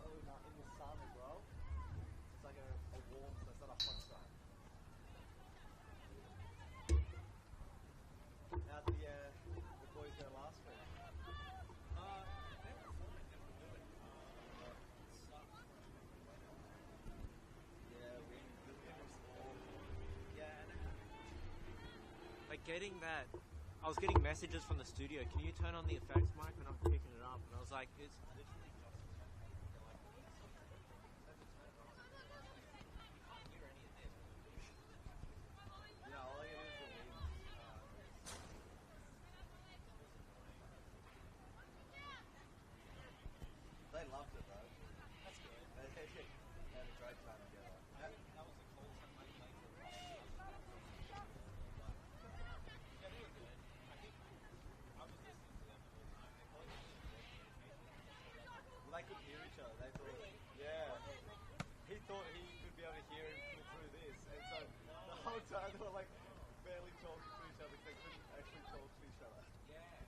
in the sun as well. It's like a warm, so it's not a hot sun. How'd the boys go last week? Like getting that, I was getting messages from the studio. Can you turn on the effects mic when I'm picking it up? And I was like, it's literally just. Yeah, all I hear is the wind. They loved it though. That's good. They had a great time together. That was a cool Sunday night. Yeah, they were good. I think I was listening to them the whole time. They probably well, they could hear each other. They thought, really? Yeah. He thought he could be able to hear him through this, and so the whole time they were like barely talking to each other because they couldn't actually talk to each other. Yeah.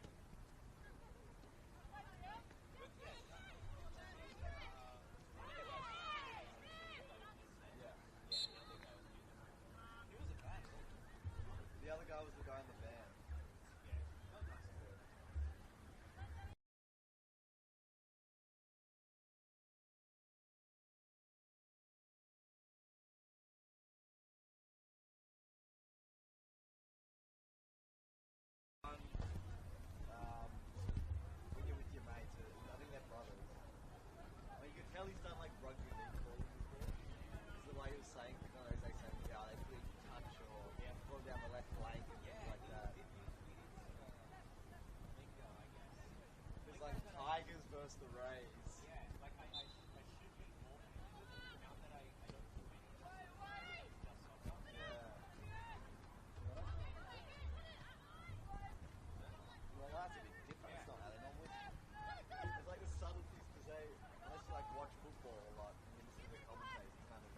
The other guy was the guy in the van. When you're with your mates, I think they're brothers. I mean, you can tell he's done like rugby league calling before. Because the way he was saying, they saying, yeah, they put him touch or pull down the left flank and things like that. It's like Tigers versus the Rays. Yeah, like I should be more now that I don't do anything. Yeah. Well, that's a bit different. It's not how they normally. It's like the subtleties because unless you like watch football a lot and you listen to the commentators, it's kind of.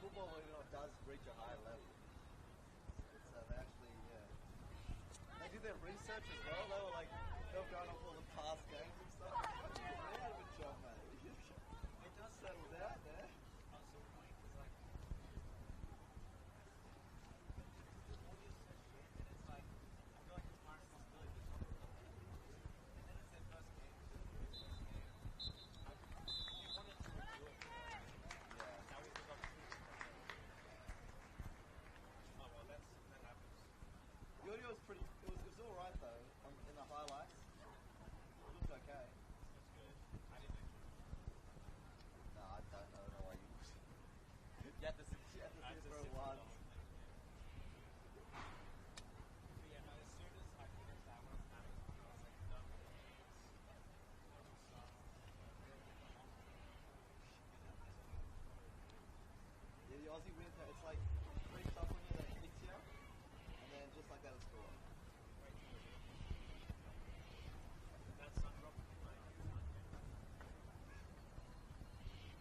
Football, does reach a higher level. They actually, they did their research as well. They were like, they were going off all the past games and stuff. They had a good job, mate. It just settled out there. The audio was pretty. It was alright though. In the highlights, it looked okay. That's good. I didn't. No, I don't know why you. You had to sit for a while. Yeah, no, as soon as I finished that one, I was like, no. Yeah, the Aussie wins. It's like pretty tough when you're hits you, and then just like that, it's gone.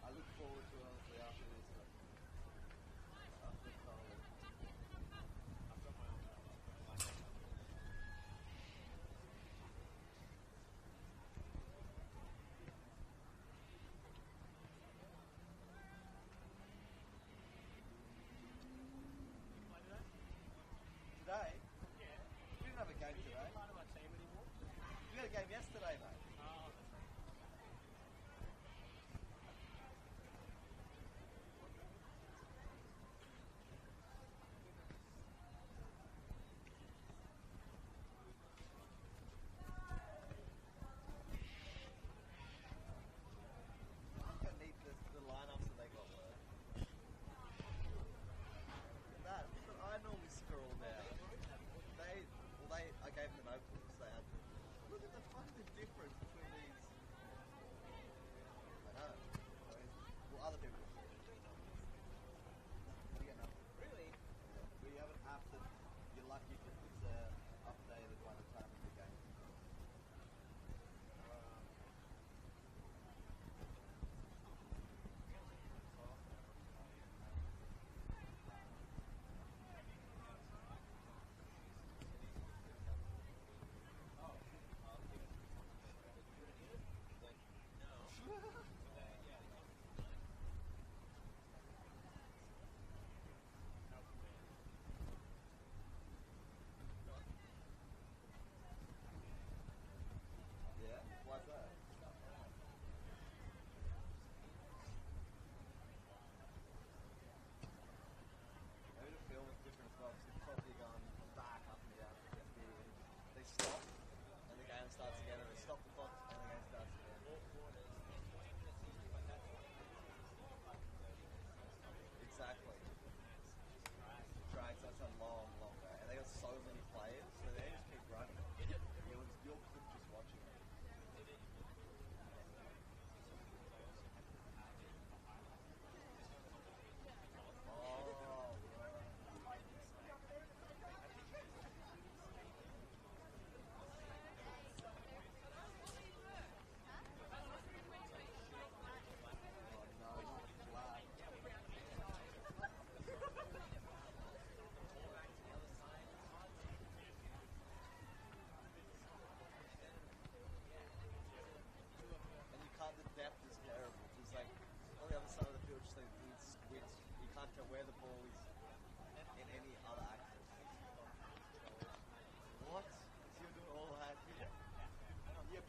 I look forward to it honestly after this. After the cold. I've got my own. Today? Yeah.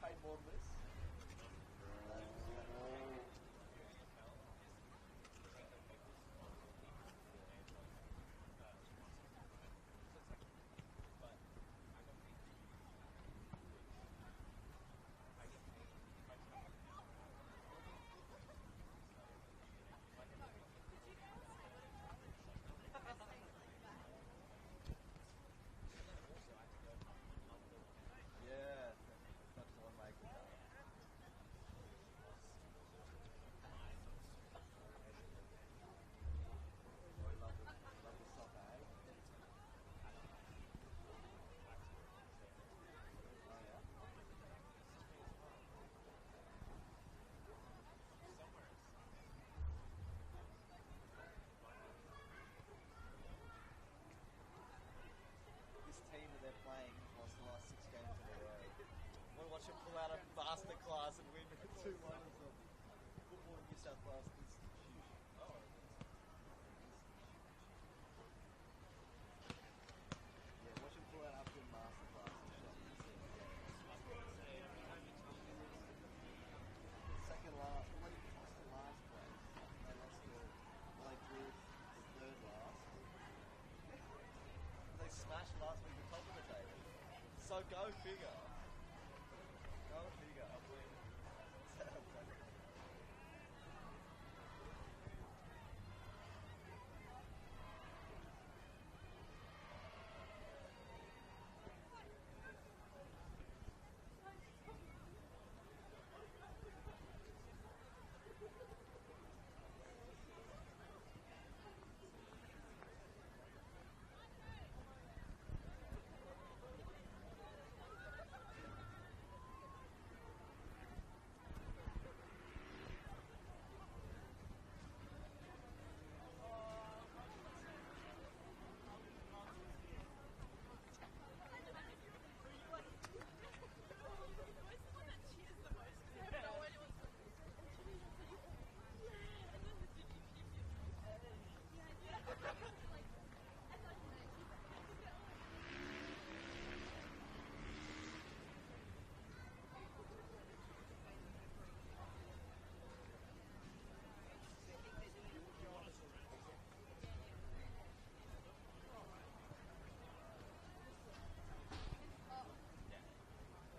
paid more than this. Yeah, that's the one like it. Love the soccer, eh? Oh yeah. This team that they're playing lost the last 6 games in a row. I want to watch them pull out a masterclass and win 2-1 of the Football in New South Wales Institution. Yeah, watch them pull out after a masterclass and shut the team. Second last, well, they lost the last place. They lost the, well, they drew the third last. They smashed last week the top of the table. So go figure. Go figure.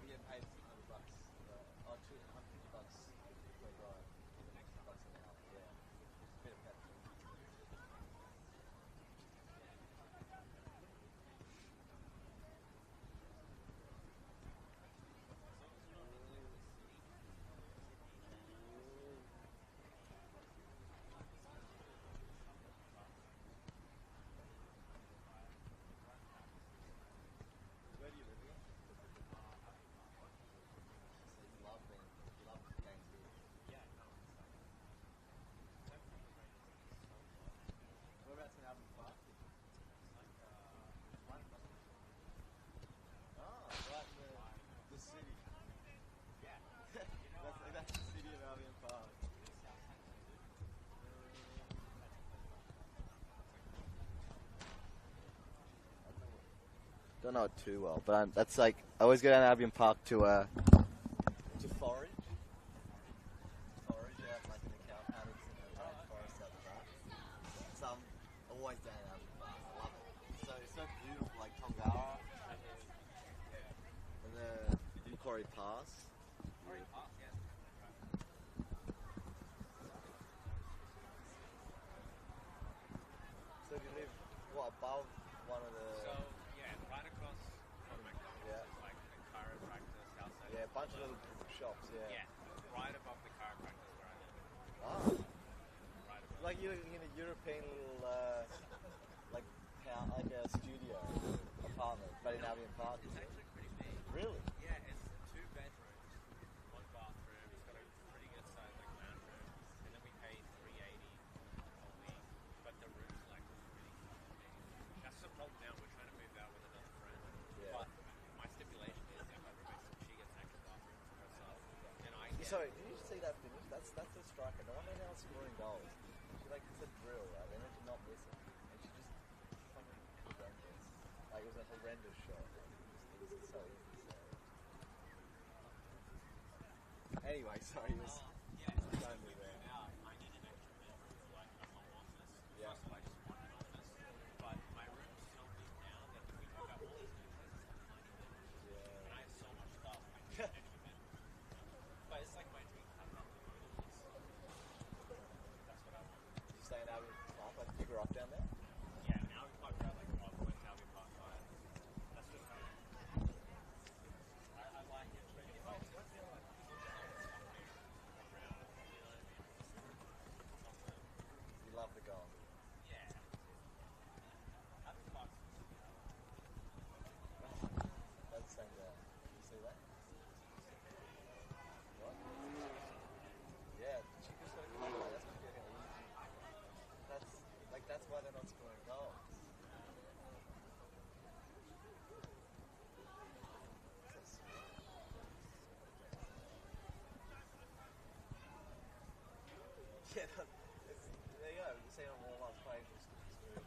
We get paid $100, or $250 per drive. $100 an hour, yeah. Bit of petrol. Where do you live again? So you love games here. Whereabouts in Albion Park? Right in the city. That's the city of Albion Park. Don't know it too well, but that's like I always go down to Albion Park to forage. Forage out like in the cow paddocks and the rainforest out the back. So I'm always down at Albion Park. I love it. It's so beautiful, like Tongara and the Macquarie Pass. So do you live above one of the? Right across from McDonald's, Yeah. like the chiropractor, Southside. Yeah, a bunch of little shops. Yeah. Right above the chiropractor where I live. Ah. Right above. Like you're in a European little like a studio apartment, but in Albion Park. It's actually pretty big. Really? Yeah, it's 2 bedrooms, 1 bathroom. It's got a pretty good size like lounge room, and then we pay $380 a week. But the room's like really fucking big. That's the problem now. We're trying to move out with another friend. Yeah. But my stipulation is that my roommate, she gets an extra bathroom for herself, and I get. Sorry, did you see that finish? That's a striker. No wonder now scoring goals. She like it's a drill, right? And then did not miss it, and she just fucking horrendous. Like it was a horrendous shot. It was so easy. So. Anyway, sorry, he was Yeah, showing me there. now I need an extra bedroom for like a home office. Yeah. Plus, I just want an office. But my room's so big now that if we took up all these new places have tiny bedrooms. Yeah. And I have so much stuff, I need an extra bedroom. But it's like my dream to have that many rooms. That's what I want. You staying out with Park? Like, you grew up down there? Yeah, now we talk about like West Albion Park 5. That's just how I like it. But if I was to feel like people just like something around, you know what I mean? You love the goal. Yeah. Albion Park's That's the same there. You see that? What? Yeah, Chico's got a club like that's not getting easy. That's why they're not scoring goals. Yeah, there you go. You see on warm-up playing just smooth.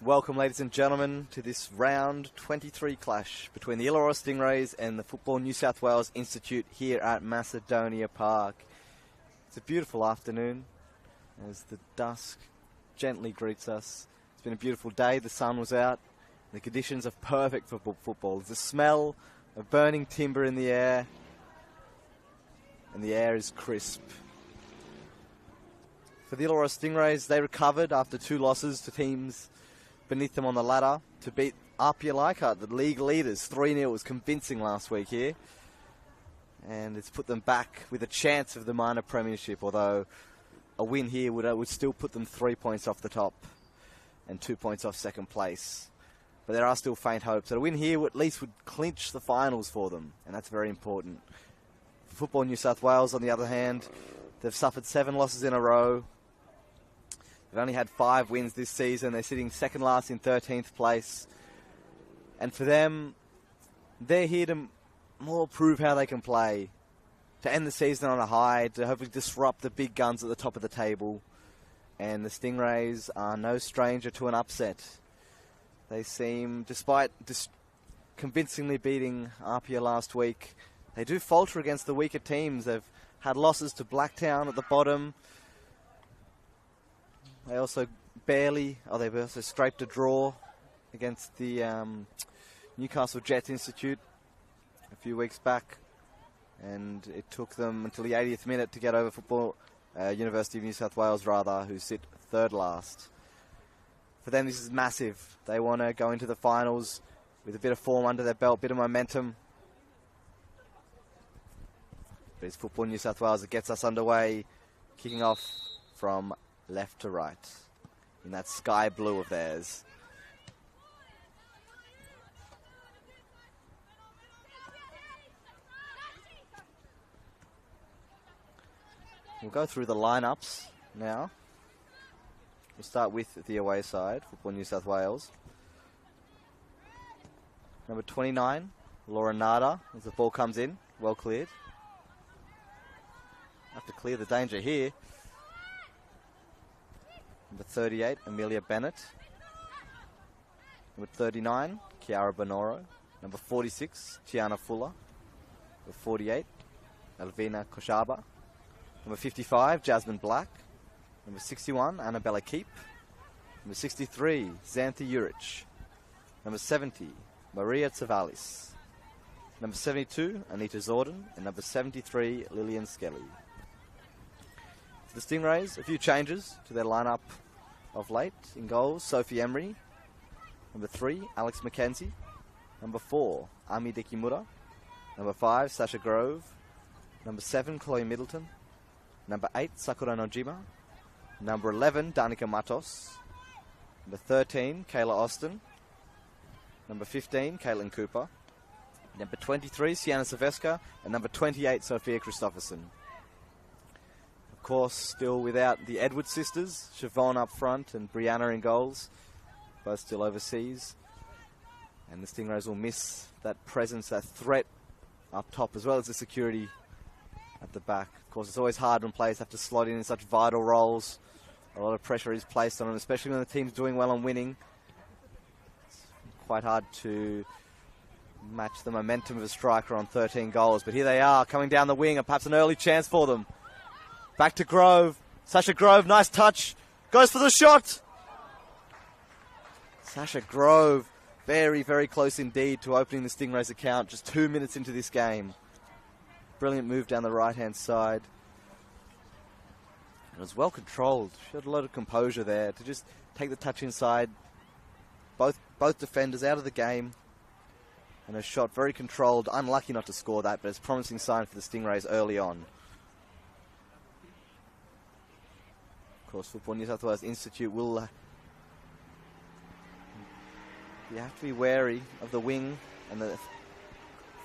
Welcome, ladies and gentlemen, to this round 23 clash between the Illawarra Stingrays and the Football New South Wales Institute here at Macedonia Park. It's a beautiful afternoon as the dusk gently greets us. It's been a beautiful day, the sun was out, the conditions are perfect for football. There's a smell of burning timber in the air, and the air is crisp. For the Illawarra Stingrays, they recovered after 2 losses to teams beneath them on the ladder to beat Apia Leichhardt, the league leaders. 3-0 was convincing last week here. And it's put them back with a chance of the minor premiership, although a win here would still put them 3 points off the top and 2 points off second place. But there are still faint hopes that a win here at least would clinch the finals for them, and that's very important. For Football New South Wales, on the other hand, they've suffered 7 losses in a row. They've only had 5 wins this season. They're sitting second last in 13th place. And for them, they're here to more prove how they can play, to end the season on a high, to hopefully disrupt the big guns at the top of the table. And the Stingrays are no stranger to an upset. They seem, despite convincingly beating Apia last week, they do falter against the weaker teams. They've had losses to Blacktown at the bottom. They've also scraped a draw against the Newcastle Jets Institute a few weeks back, and it took them until the 80th minute to get over University of New South Wales, who sit third last. For them, this is massive. They want to go into the finals with a bit of form under their belt, bit of momentum. But it's Football New South Wales that gets us underway, kicking off from left to right in that sky blue of theirs. We'll go through the lineups now. We'll start with the away side, Football New South Wales. Number 29, Laura Nada, as the ball comes in, well cleared. Have to clear the danger here. Number 38, Amelia Bennett. Number 39, Chiara Bonoro. Number 46, Tiana Fuller. Number 48, Elvina Koshaba. Number 55, Jasmine Black. Number 61, Annabella Keep. Number 63, Xantha Urich. Number 70, Maria Tsavalis. Number 72, Anita Zorden. And number 73, Lillian Skelly. For the Stingrays, a few changes to their lineup of late. In goals, Sophie Emery. Number 3, Alex McKenzie. Number 4, Ami Dikimura. Number 5, Sasha Grove. Number 7, Chloe Middleton. Number 8, Sakura Nojima. Number 11, Danica Matos. Number 13, Kayla Austin. Number 15, Caitlin Cooper. Number 23, Sienna Silvesca. And number 28, Sophia Christopherson. Of course, still without the Edwards sisters. Siobhan up front and Brianna in goals. Both still overseas. And the Stingrays will miss that presence, that threat up top, as well as the security at the back. Of course, it's always hard when players have to slot in such vital roles. A lot of pressure is placed on them, especially when the team's doing well and winning. It's quite hard to match the momentum of a striker on 13 goals. But here they are, coming down the wing, and perhaps an early chance for them. Back to Grove. Sasha Grove, nice touch. Goes for the shot. Sasha Grove, very, very close indeed to opening the Stingrays account just 2 minutes into this game. Brilliant move down the right-hand side. It was well controlled. She had a lot of composure there to just take the touch inside. Both defenders out of the game. And a shot very controlled. Unlucky not to score that, but it's a promising sign for the Stingrays early on. Of course, Football New South Wales Institute will... you have to be wary of the wing and the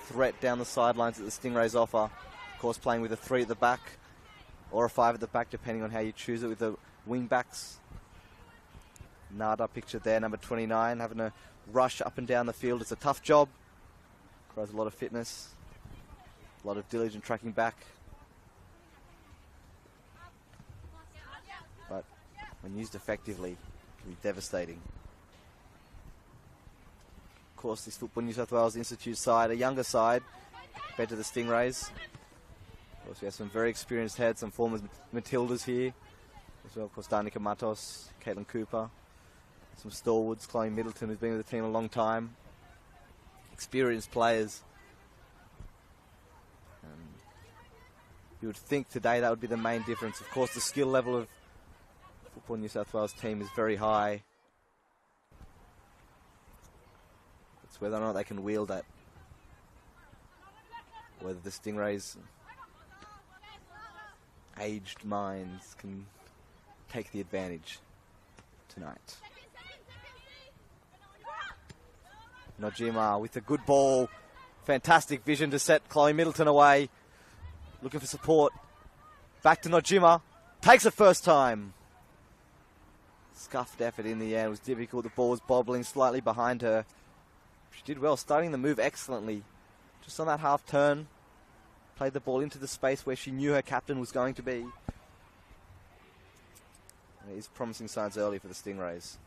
threat down the sidelines that the Stingrays offer. Of course, playing with a 3 at the back or a 5 at the back, depending on how you choose it with the wing backs. Nada pictured there, number 29, having a rush up and down the field. It's a tough job. Requires a lot of fitness, a lot of diligent tracking back. But when used effectively, it can be devastating. Of course, this Football New South Wales Institute side, a younger side, compared to the Stingrays. Of course, we have some very experienced heads, some former Matildas here. As well, of course, Danica Matos, Caitlin Cooper, some stalwarts, Chloe Middleton, who's been with the team a long time. Experienced players. You would think today that would be the main difference. Of course, the skill level of the Football New South Wales team is very high. It's whether or not they can wield that. Whether the Stingrays' aged minds can take the advantage tonight. Nojima with a good ball. Fantastic vision to set Chloe Middleton away. Looking for support. Back to Nojima. Takes it first time. Scuffed effort in the end. It was difficult. The ball was bobbling slightly behind her. She did well, starting the move excellently. Just on that half turn. Played the ball into the space where she knew her captain was going to be. And it is promising signs early for the Stingrays.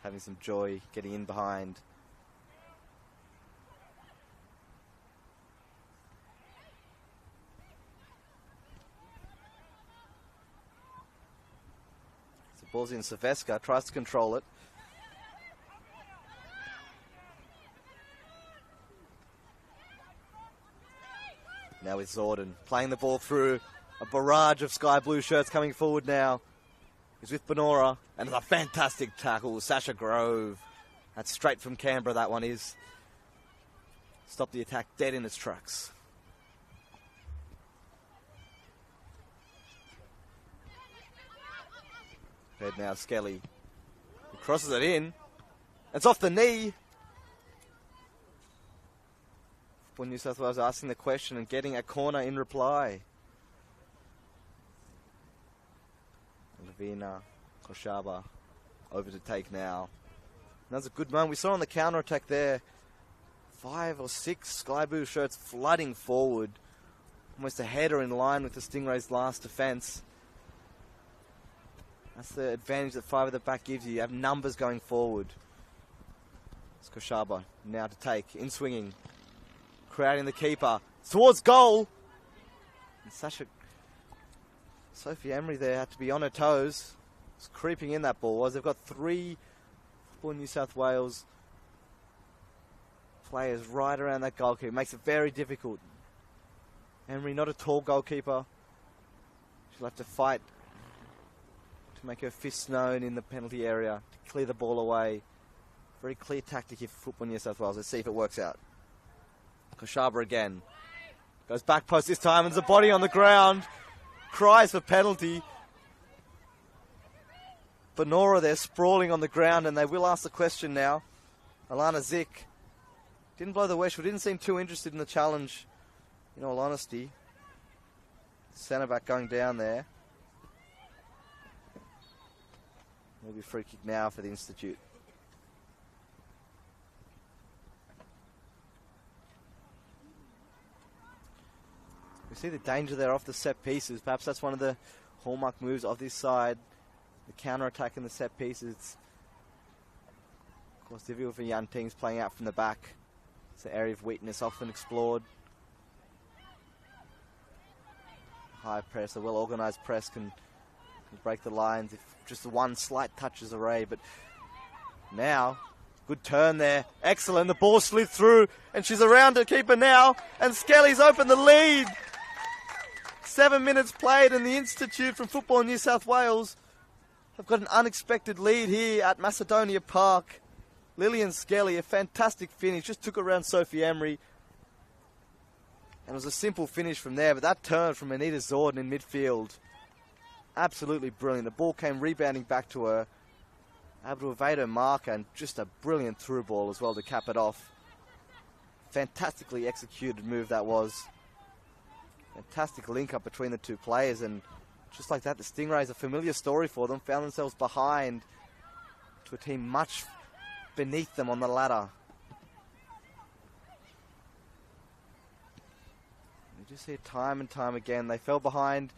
Having some joy, getting in behind. So the ball's in. Silvesca tries to control it. Now with Zorden playing the ball through. A barrage of sky blue shirts coming forward now. He's with Benora, and it's a fantastic tackle. Sasha Grove. That's straight from Canberra, that one is. Stop the attack dead in its tracks. Head now, Skelly. He crosses it in. It's off the knee. For New South Wales asking the question and getting a corner in reply. Lavina Koshaba over to take now. That's a good moment. We saw on the counter-attack there 5 or 6 sky blue shirts flooding forward. Almost a header in line with the Stingrays' last defence. That's the advantage that 5 at the back gives you. You have numbers going forward. It's Koshaba now to take. In swinging. Crowding the keeper. Towards goal. Sophie Emery there had to be on her toes. It's creeping in that ball. They've got 3 Football New South Wales players right around that goalkeeper. Makes it very difficult. Emery, not a tall goalkeeper. She'll have to fight to make her fists known in the penalty area to clear the ball away. Very clear tactic here for Football New South Wales. Let's see if it works out. Koshaba again. Goes back post this time and there's a body on the ground. Cries for penalty. Benora there sprawling on the ground, and they will ask the question now. Alana Zick didn't blow the whistle, didn't seem too interested in the challenge, in all honesty. Centre back going down there. Maybe a free kick now for the Institute. We see the danger there off the set pieces. Perhaps that's one of the hallmark moves of this side. The counter-attack in the set pieces. Of course, difficult for young teams playing out from the back. It's an area of weakness often explored. High press, a well-organised press can break the lines if just the one slight touch is array. But now, good turn there. Excellent. The ball slid through and she's around her keeper now. And Skelly's opened the lead. 7 minutes played and the Institute from Football New South Wales have got an unexpected lead here at Macedonia Park. Lillian Skelly, a fantastic finish. Just took around Sophie Emery. And it was a simple finish from there. But that turn from Anita Zorden in midfield, absolutely brilliant. The ball came rebounding back to her. Able to evade her marker and just a brilliant through ball as well to cap it off. Fantastically executed move that was. Fantastic link up between the two players, and just like that, the Stingrays, a familiar story for them, found themselves behind to a team much beneath them on the ladder. You just see it time and time again. They fell behind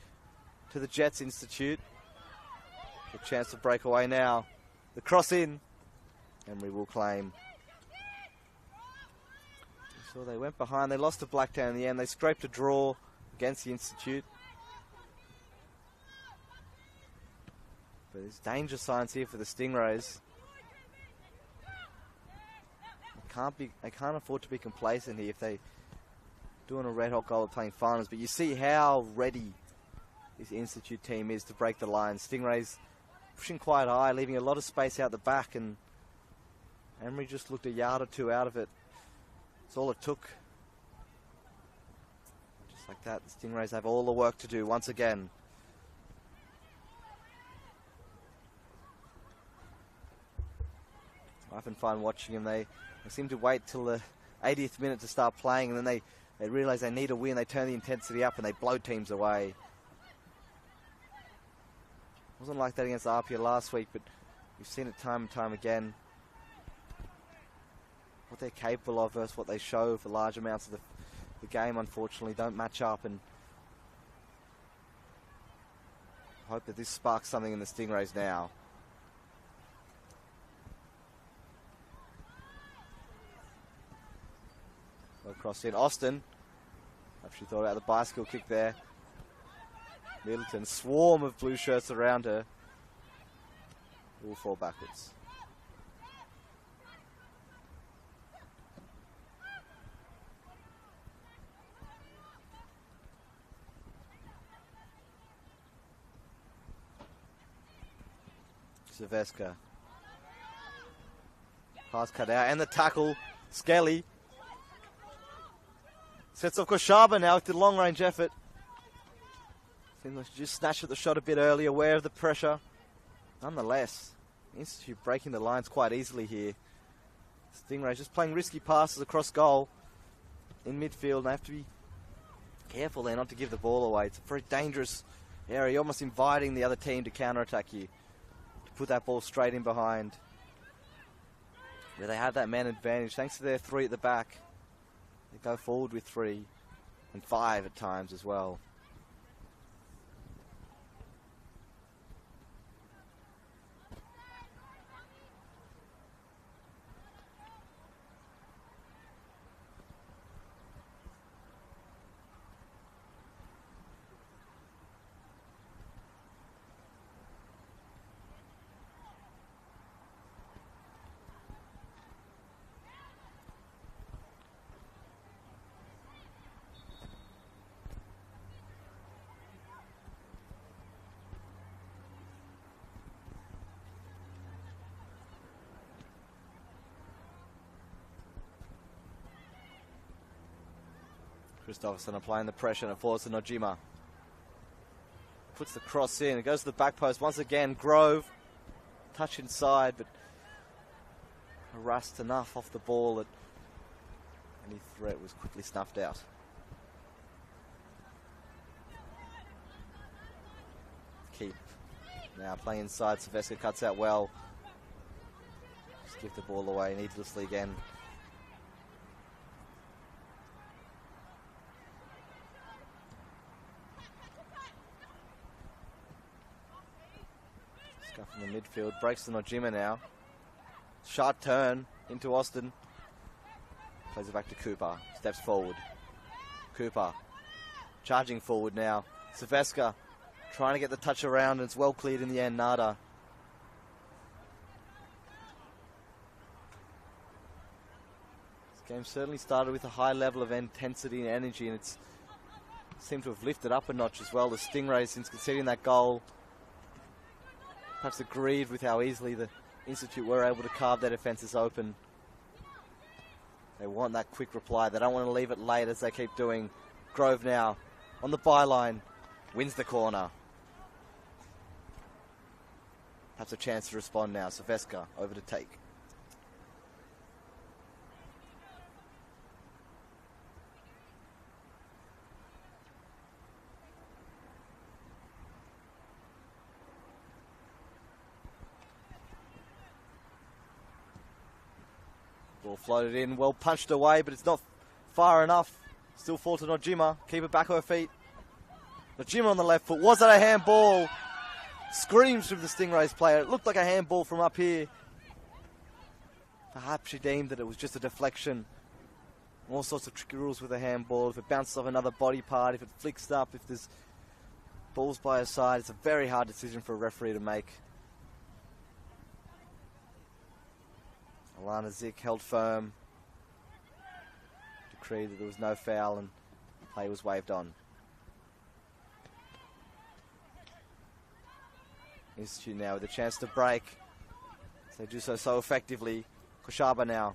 to the Jets Institute. A chance to break away now. The cross in. Emery will claim. So they went behind. They lost to Blacktown in the end. They scraped a draw against the Institute. But there's danger signs here for the Stingrays. They can't afford to be complacent here if they doing a red hot goal of playing finals. But you see how ready this Institute team is to break the line. Stingrays pushing quite high, leaving a lot of space out the back, and Emery just looked a yard or two out of it. That's all it took. Just like that, the Stingrays have all the work to do once again. I often find watching them, they seem to wait till the 80th minute to start playing, and then they realise they need a win, they turn the intensity up and they blow teams away. Wasn't like that against Arpia last week, but we've seen it time and time again. What they're capable of versus what they show for large amounts of the game, unfortunately, don't match up, and I hope that this sparks something in the Stingrays now. Across in Austin. Actually thought about the bicycle kick there. Middleton, swarm of blue shirts around her. Will fall backwards. Silveska. Pass cut out and the tackle. Skelly. Sets off Koshaba now with the long range effort. Seems like she just snatched at the shot a bit early, aware of the pressure. Nonetheless, Institute breaking the lines quite easily here. Stingrays just playing risky passes across goal in midfield, and they have to be careful there not to give the ball away. It's a very dangerous area, almost inviting the other team to counter-attack you, to put that ball straight in behind. Where they have that man advantage, thanks to their 3 at the back. They go forward with 3 and 5 at times as well. Christopherson applying the pressure and it falls to Nojima. Puts the cross in. It goes to the back post once again. Grove. Touch inside, but harassed enough off the ball that any threat was quickly snuffed out. Keep now playing inside. Sylvester cuts out well. Just give the ball away needlessly again. Scuff in the midfield. Breaks to Nojima now. Sharp turn into Austin. Plays it back to Cooper. Steps forward. Cooper charging forward now. Sylvester trying to get the touch around, and it's well cleared in the end. Nada. This game certainly started with a high level of intensity and energy, and it's seemed to have lifted up a notch as well. The Stingrays, since conceding that goal, perhaps agreed with how easily the Institute were able to carve their defences open. They want that quick reply. They don't want to leave it late as they keep doing. Grove now on the byline. Wins the corner. Perhaps a chance to respond now. Sylvester over to take. Ball floated in, well punched away, but it's not far enough. Still fall to Nojima. Keep it back on her feet. Nojima on the left foot. Was that a handball? Screams from the Stingrays player. It looked like a handball from up here. Perhaps she deemed that it was just a deflection. All sorts of tricky rules with a handball. If it bounces off another body part, if it flicks up, if there's balls by her side, it's a very hard decision for a referee to make. Alana Zick held firm. Decreed that there was no foul and play was waved on. Institute now with a chance to break. They do so effectively. Koshaba now.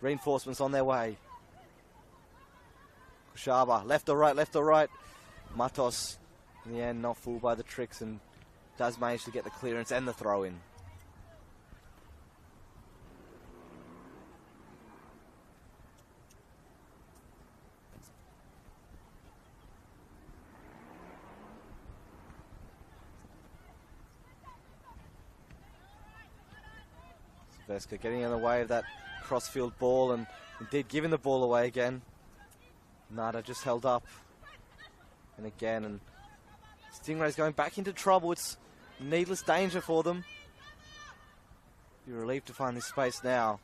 Reinforcements on their way. Koshaba, left or right, left or right. Matos, in the end, not fooled by the tricks and does manage to get the clearance and the throw in. Sylvester getting in the way of that crossfield ball and indeed giving the ball away again. Nada just held up. And again, and Stingrays going back into trouble. It's needless danger for them. Be relieved to find this space now.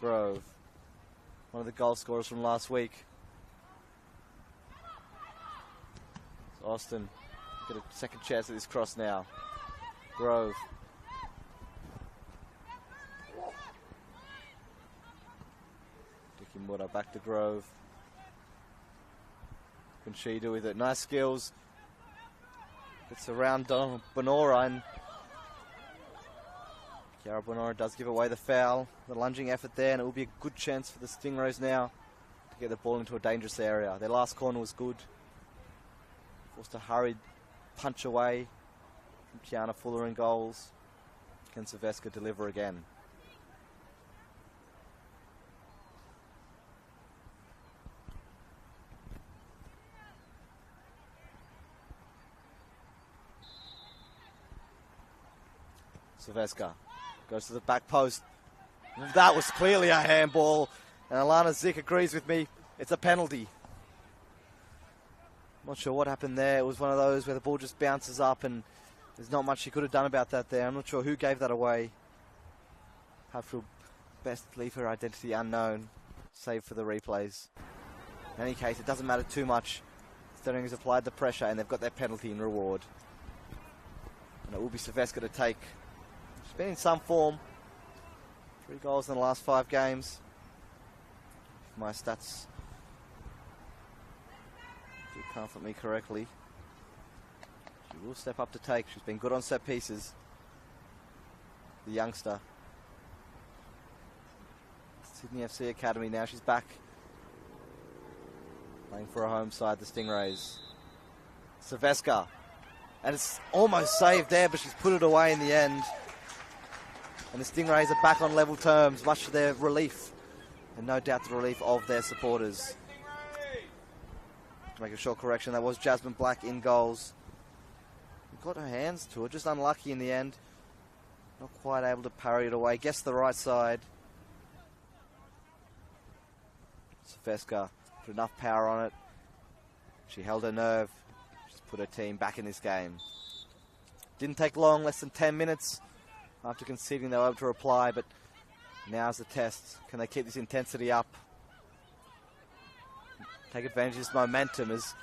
Grove, one of the goal scorers from last week. So Austin get a second chance at this cross now. Grove. Mura back to Grove. Can she do with it? Nice skills. Gets around Bonora, and Kiara Bonora does give away the foul. The lunging effort there, and it will be a good chance for the Stingrays now to get the ball into a dangerous area. Their last corner was good. Forced a hurried punch away from Kiana Fuller in goals. Can Sylvester deliver again? Sylvester goes to the back post. That was clearly a handball, and Alana Zick agrees with me. It's a penalty. Not sure what happened there. It was one of those where the ball just bounces up, and there's not much she could have done about that there. I'm not sure who gave that away. Have to best leave her identity unknown, save for the replays. In any case, it doesn't matter too much. Sterling has applied the pressure, and they've got their penalty in reward. And it will be Sylvester to take. She's been in some form. 3 goals in the last 5 games. If my stats do comfort me correctly. She will step up to take. She's been good on set pieces. The youngster. Sydney FC Academy now. She's back playing for a home side, the Stingrays. Silveska. And it's almost saved there, but she's put it away in the end. And the Stingrays are back on level terms, much to their relief. And no doubt the relief of their supporters. To make a short correction, that was Jasmine Black in goals. Got her hands to it, just unlucky in the end. Not quite able to parry it away. Guess the right side. Silveska put enough power on it. She held her nerve. She's put her team back in this game. Didn't take long, less than 10 minutes after conceding they were able to reply, but now's the test. Can they keep this intensity up? Take advantage of this momentum as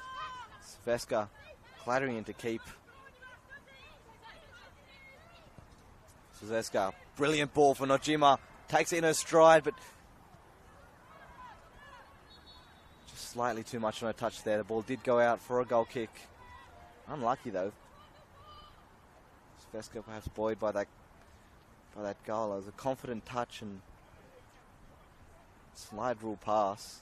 Silveska clattering in to keep. Silveska, brilliant ball for Nojima. Takes it in her stride, but just slightly too much on her touch there. The ball did go out for a goal kick. Unlucky though. Silveska perhaps buoyed by that goal. It was a confident touch and slide rule pass.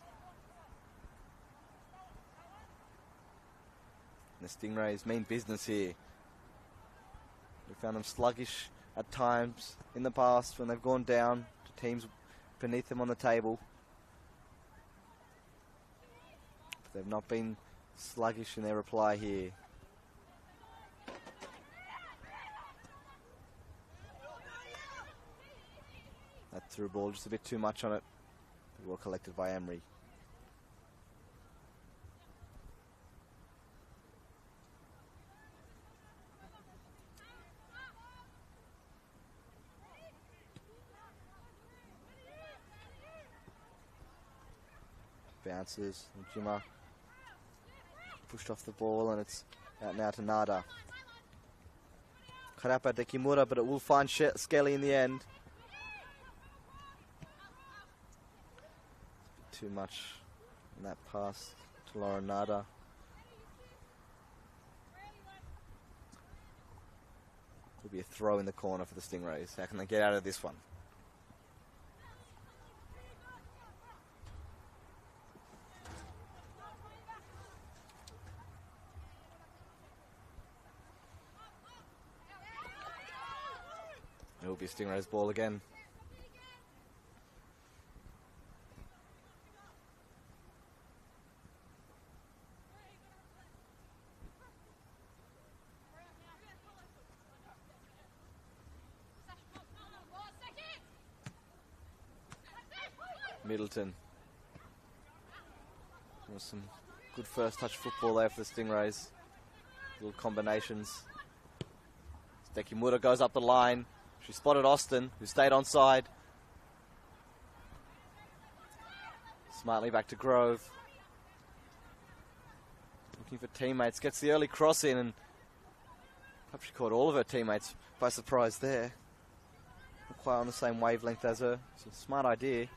And the Stingrays mean business here. We found them sluggish at times in the past when they've gone down to teams beneath them on the table. But they've not been sluggish in their reply here. That through ball, just a bit too much on it. Well collected by Emery. Bounces, Jima pushed off the ball and it's out now to Nada. Karapa de Kimura, but it will find Skelly in the end. Too much in that pass to Lauren Nada. Will be a throw in the corner for the Stingrays. How can they get out of this one? It will be Stingrays' ball again. Middleton. There was some good first touch football there for the Stingrays. Little combinations. Dekimura goes up the line. She spotted Austin, who stayed onside. Smartly back to Grove. Looking for teammates. Gets the early cross in and perhaps she caught all of her teammates by surprise there. Not quite on the same wavelength as her. It's a smart idea.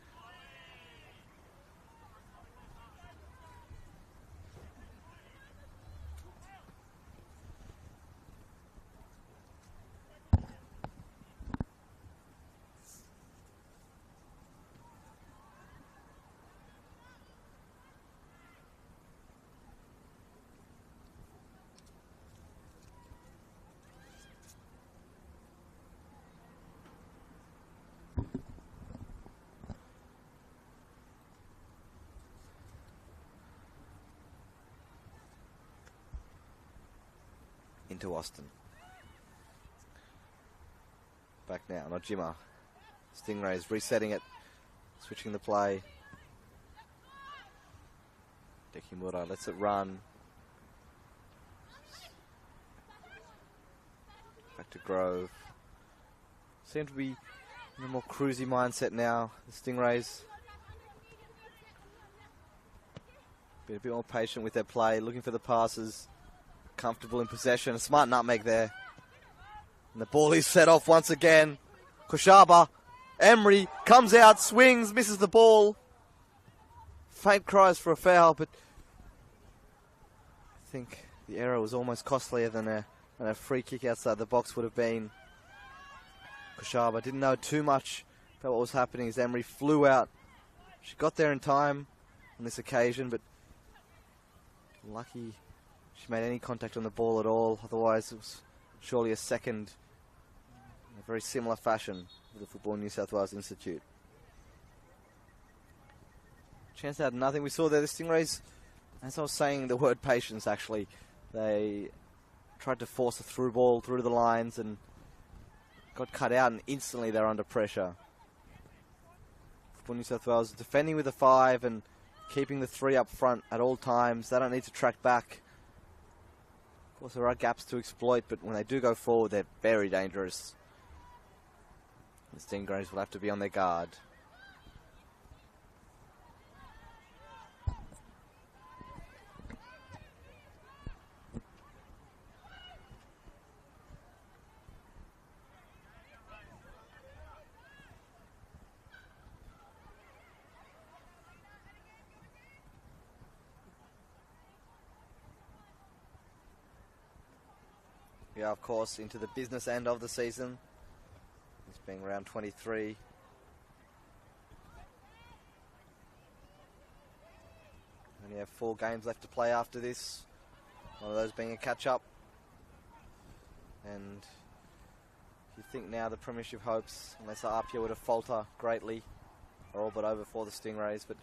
Into Austin. Back now, Nojima. Stingrays resetting it, switching the play. Dekimura lets it run. Back to Grove. Seem to be in a more cruisy mindset now, the Stingrays. Been a bit more patient with their play, looking for the passes. Comfortable in possession, a smart nutmeg there. And the ball is set off once again. Koshaba, Emery comes out, swings, misses the ball. Faint cries for a foul, but I think the error was almost costlier than a free kick outside the box would have been. Koshaba didn't know too much about what was happening as Emery flew out She got there in time on this occasion, but lucky she made any contact on the ball at all. Otherwise, it was surely a second in a very similar fashion for the Football New South Wales Institute. Chance out of nothing. We saw there the Stingrays, as I was saying the word patience actually, they tried to force a through ball through the lines and got cut out, and instantly they're under pressure. Football New South Wales defending with a 5 and keeping the 3 up front at all times. They don't need to track back. Of course, there are gaps to exploit, but when they do go forward, they're very dangerous. The Stingrays will have to be on their guard. We are, of course, into the business end of the season. This being round 23. Only have 4 games left to play after this. One of those being a catch-up. And you think now the premiership hopes, unless Apia were to falter greatly, are all but over for the Stingrays. But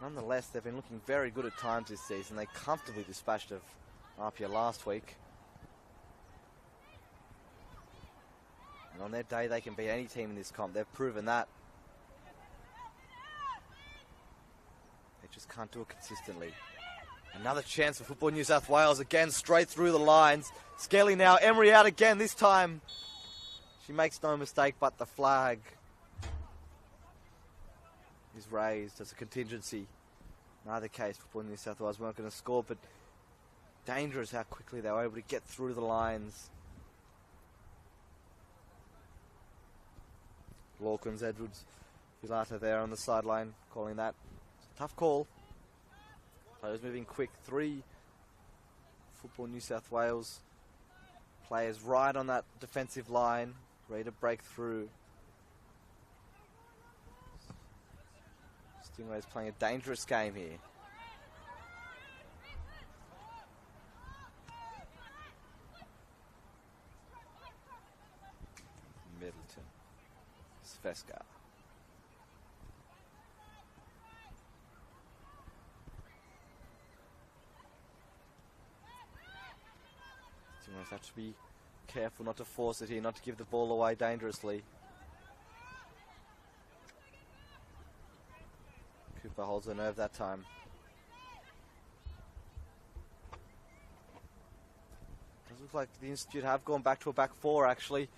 nonetheless, they've been looking very good at times this season. They comfortably dispatched of Apia last week. And on their day, they can beat any team in this comp. They've proven that. They just can't do it consistently. Another chance for Football New South Wales. Again, straight through the lines. Skelly now. Emery out again. This time, she makes no mistake, but the flag is raised as a contingency. In either case, Football New South Wales weren't going to score, but dangerous how quickly they were able to get through the lines. Lawkins, Edwards, Vilata there on the sideline, calling that. It's a tough call. Players moving quick. 3 Football New South Wales players right on that defensive line, ready to break through. Stingrays playing a dangerous game here. Middleton. Sveska. Stingrays have to be careful not to force it here, not to give the ball away dangerously. Cooper holds the nerve that time. Does look like the Institute have gone back to a back 4 actually.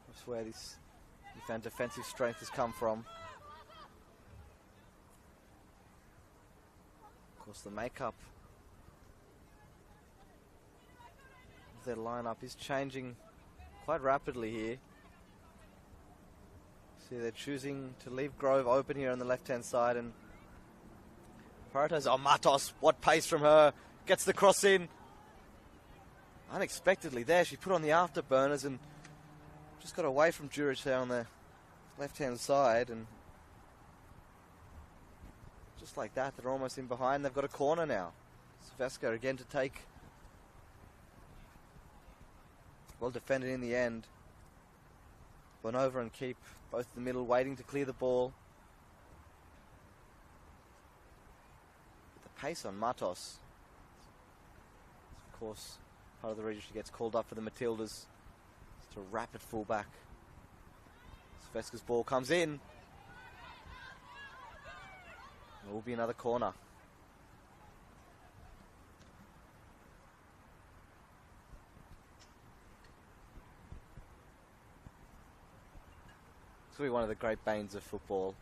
That's where this defensive strength has come from. Of course, the makeup of their lineup is changing quite rapidly here. See, they're choosing to leave Grove open here on the left-hand side and prioritize. Oh, Matos, what pace from her. Gets the cross in. Unexpectedly there, she put on the afterburners and just got away from Jurich there on the left-hand side. And just like that, they're almost in behind. They've got a corner now. Sveska again to take. Well defended in the end. Went over and keep both in the middle, waiting to clear the ball. The pace on Matos. Of course, part of the reason she gets called up for the Matildas. It's a rapid fullback. Sveska's ball comes in. It will be another corner. It's really one of the great banes of football.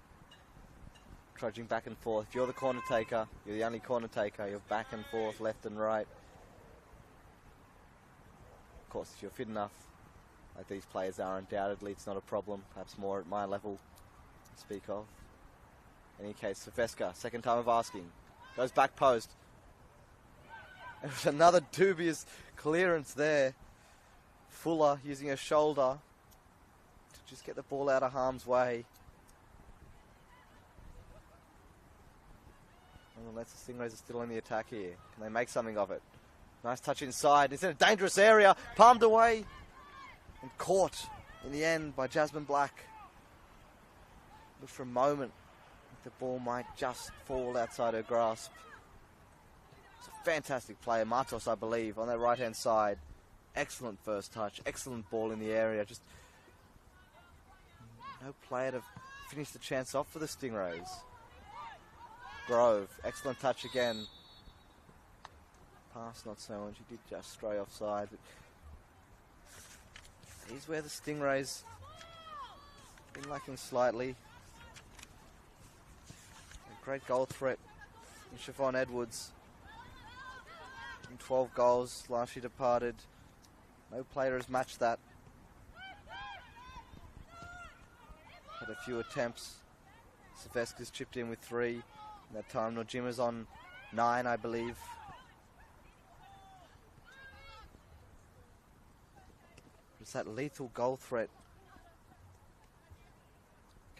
Trudging back and forth. If you're the corner taker, you're the only corner taker. You're back and forth, left and right. Of course, if you're fit enough, like these players are, undoubtedly it's not a problem. Perhaps more at my level to speak of. In any case, Sveska, second time of asking. Goes back post. There's another dubious clearance there. Fuller using her shoulder to just get the ball out of harm's way. Nonetheless, the Stingrays are still in the attack here. Can they make something of it? Nice touch inside. It's in a dangerous area. Palmed away. And caught in the end by Jasmine Black. Looked for a moment the ball might just fall outside her grasp. It's a fantastic player. Matos, I believe, on that right-hand side. Excellent first touch. Excellent ball in the area. Just no player to finish the chance off for the Stingrays. Grove, excellent touch again. Pass not so much. She did just stray offside. But here's where the Stingrays been lacking slightly. A great goal threat in Siobhan Edwards. In 12 goals, last year departed. No player has matched that. Had a few attempts. Silveska's chipped in with 3. That time Nojima's on 9, I believe. It's that lethal goal threat.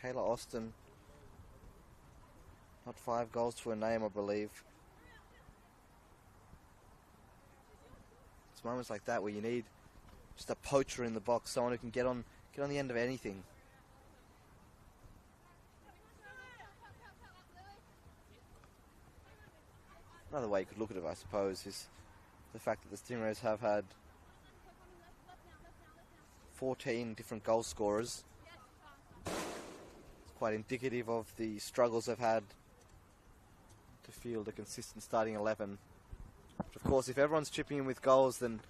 Kayla Austin. Not 5 goals to her name, I believe. It's moments like that where you need just a poacher in the box, someone who can get on the end of anything. Another way you could look at it, I suppose, is the fact that the Stingrays have had 14 different goal scorers. It's quite indicative of the struggles they've had to field a consistent starting 11. But of course, if everyone's chipping in with goals, then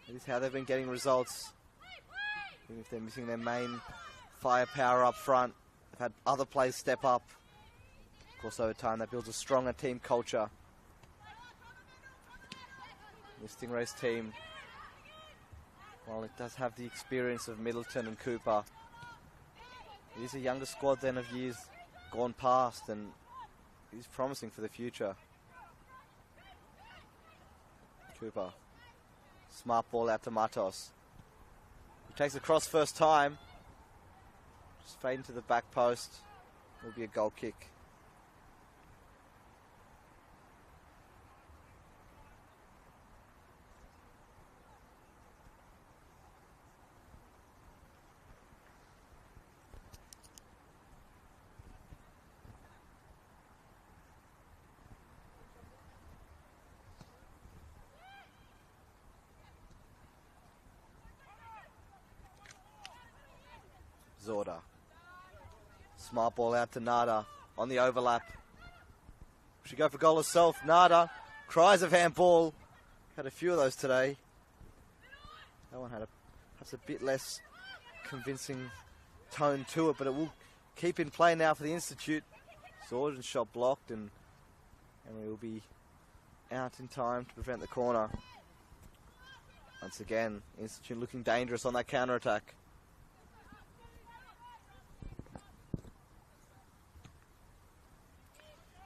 it is how they've been getting results. Even if they're missing their main firepower up front, they've had other players step up. Of course, over time, that builds a stronger team culture. The Stingrays team, while it does have the experience of Middleton and Cooper, it is a younger squad than of years gone past, and it is promising for the future. Cooper. Smart ball out to Matos. He takes the cross first time. Just fade into the back post. Will be a goal kick. Zorda. Smart ball out to Nada on the overlap. Should go for goal herself. Nada. Cries of handball. Had a few of those today. That one had perhaps a bit less convincing tone to it, but it will keep in play now for the Institute. Zorda's shot blocked, and we will be out in time to prevent the corner. Once again, Institute looking dangerous on that counter-attack.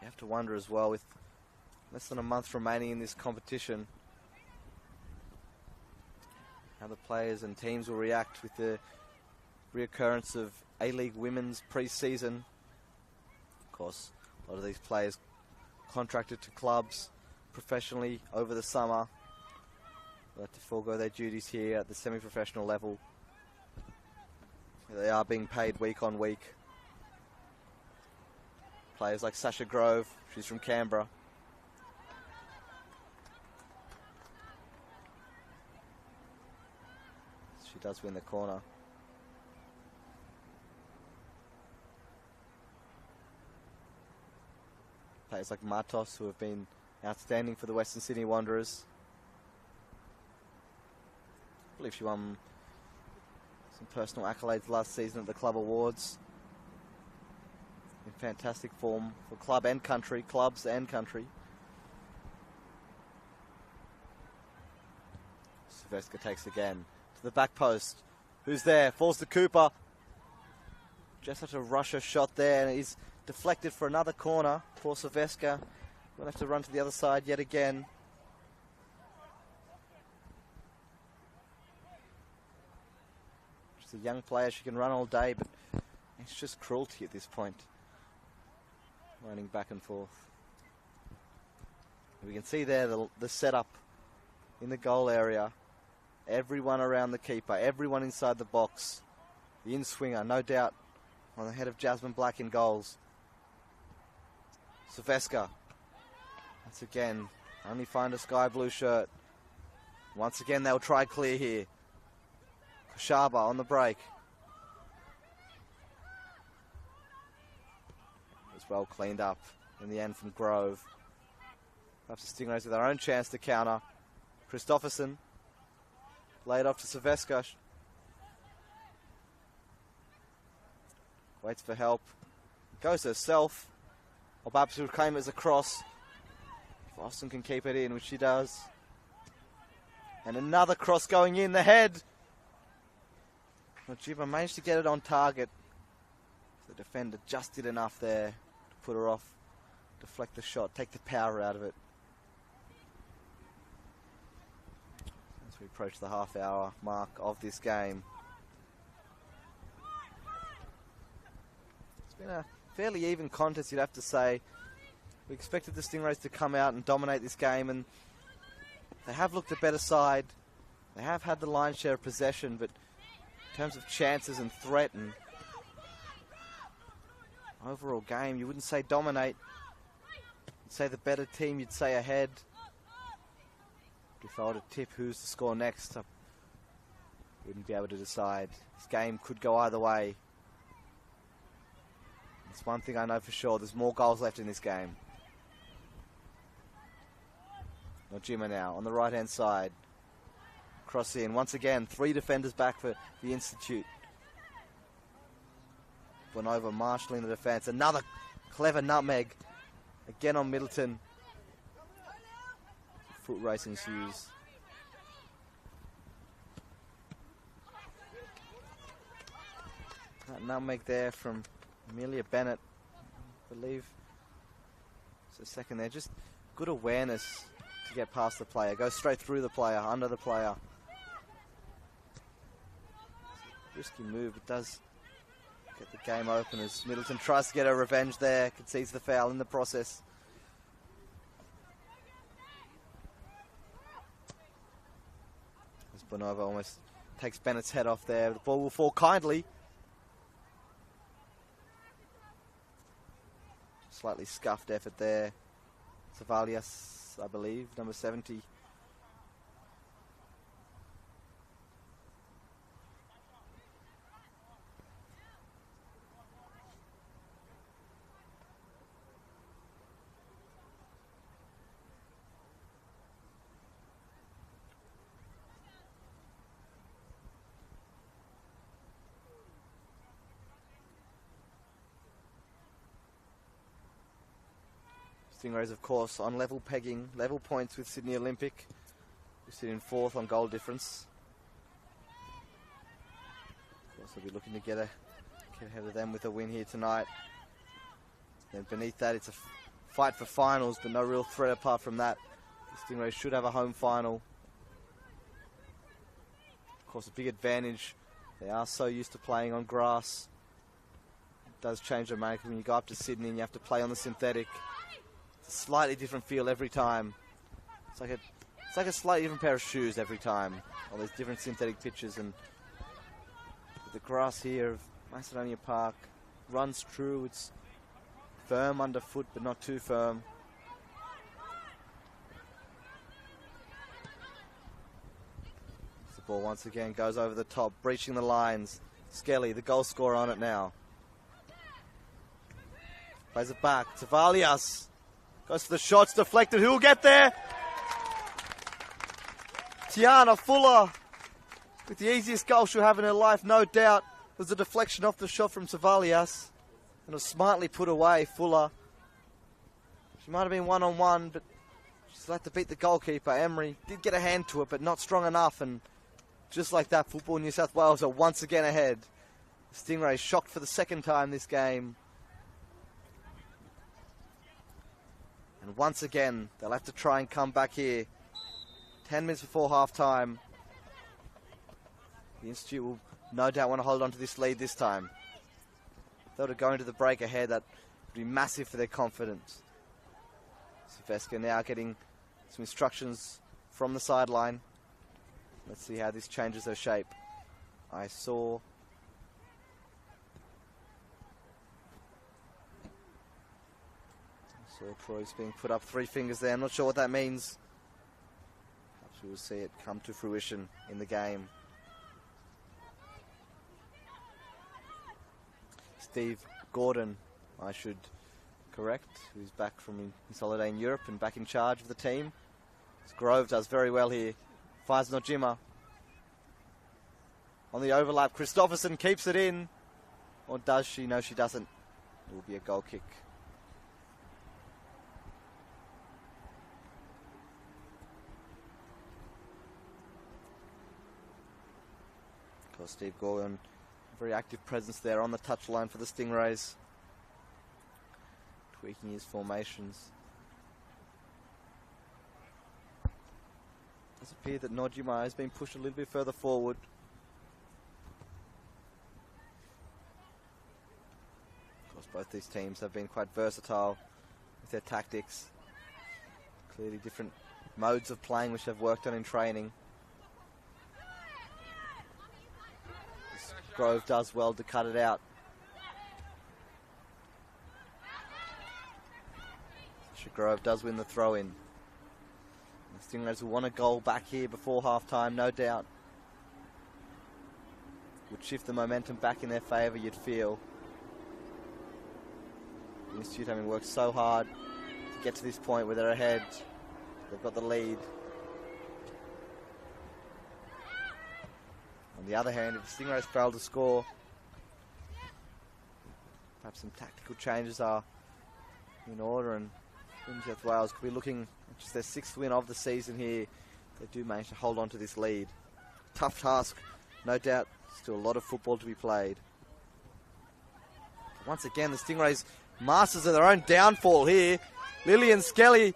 You have to wonder as well, with less than a month remaining in this competition, how the players and teams will react with the reoccurrence of A-League Women's pre-season. Of course, a lot of these players contracted to clubs professionally over the summer. They'll have to forego their duties here at the semi-professional level. They are being paid week on week. Players like Sasha Grove, she's from Canberra. She does win the corner. Players like Matos, who have been outstanding for the Western Sydney Wanderers. I believe she won some personal accolades last season at the club awards. In fantastic form for clubs and country. Silveska takes again to the back post. Who's there? Falls to Cooper. Just had to rush a shot there, and he's deflected for another corner for Silveska. We'll have to run to the other side yet again. She's a young player. She can run all day, but it's just cruelty at this point. Running back and forth. We can see there the setup in the goal area. Everyone around the keeper, everyone inside the box. The in-swinger, no doubt, on the head of Jasmine Black in goals. Silvestre, once again, only find a sky blue shirt. Once again, they'll try clear here. Koshaba on the break. It's well cleaned up in the end from Grove. Perhaps the Stingrays with their own chance to counter. Christopherson laid off to Silvestre. Waits for help. Goes herself. Obabs will claim it as a cross. If Austin can keep it in, which she does. And another cross going in the head. Najiba managed to get it on target. The defender just did enough there to put her off. Deflect the shot, take the power out of it. As we approach the half-hour mark of this game. It's been a fairly even contest, you'd have to say. We expected the Stingrays to come out and dominate this game, and they have looked a better side. They have had the lion's share of possession, but in terms of chances and threat and overall game, you wouldn't say dominate. You'd say the better team, you'd say ahead. If I were to tip who's to score next, I wouldn't be able to decide. This game could go either way. It's one thing I know for sure, there's more goals left in this game. Nojima now on the right hand side. Cross in. Once again, 3 defenders back for the Institute. Bonova marshalling the defence. Another clever nutmeg. Again on Middleton. Foot race ensues. That nutmeg there from Amelia Bennett. I believe it's a second there. Just good awareness to get past the player. Go straight through the player, under the player. Risky move, it does get the game open as Middleton tries to get her revenge there. Concedes the foul in the process. As Bonova almost takes Bennett's head off there. The ball will fall kindly. Slightly scuffed effort there. Savalias, I believe, number 70. Stingrays, of course, on level pegging, level points with Sydney Olympic, who sit in 4th on goal difference. Of course, they'll be looking to get ahead of them with a win here tonight. Then beneath that, it's a fight for finals, but no real threat apart from that. The Stingrays should have a home final. Of course, a big advantage. They are so used to playing on grass. It does change dramatically when you go up to Sydney and you have to play on the synthetic. Slightly different feel every time. It's like a slightly different pair of shoes every time on these different synthetic pitches, and the grass here of Macedonia Park runs true. It's firm underfoot but not too firm. The ball once again goes over the top, breaching the lines. Skelly, the goal scorer, on it now. Plays it back. Tavalias goes for the shots, deflected. Who will get there? Tiana Fuller with the easiest goal she'll have in her life, no doubt. It was a deflection off the shot from Tavalias, and it was smartly put away. Fuller. She might have been one-on-one, but she's had to beat the goalkeeper. Emery did get a hand to it, but not strong enough. And just like that, Football New South Wales are once again ahead. The Stingrays shocked for the second time this game. And once again, they'll have to try and come back here. 10 minutes before half-time. The Institute will no doubt want to hold on to this lead this time. If they were to go into the break ahead, that would be massive for their confidence. Silvestre now getting Some instructions from the sideline. Let's see how this changes their shape. I saw Troy's being put up 3 fingers there. I'm not sure what that means. Perhaps we will see it come to fruition in the game. Steve Gordon, I should correct, who's back from his holiday in Europe and back in charge of the team. Grove does very well here. Finds Nojima. On the overlap, Christopherson keeps it in. Or does she? No, she doesn't. It will be a goal kick. Of course, Steve Gordon, very active presence there on the touchline for the Stingrays. Tweaking his formations. It does appear that Nojima has been pushed a little bit further forward. Of course, both these teams have been quite versatile with their tactics. Clearly different modes of playing which they've worked on in training. Grove does well to cut it out. Grove does win the throw-in. The Stingrays will want a goal back here before half-time, no doubt. Would shift the momentum back in their favour, you'd feel. The Institute having worked so hard to get to this point where they're ahead. They've got the lead. On the other hand, if the Stingrays fail to score, perhaps some tactical changes are in order, and New South Wales could be looking at just their 6th win of the season here. They do manage to hold on to this lead. Tough task, no doubt. Still a lot of football to be played. But once again, the Stingrays masters of their own downfall here. Lillian Skelly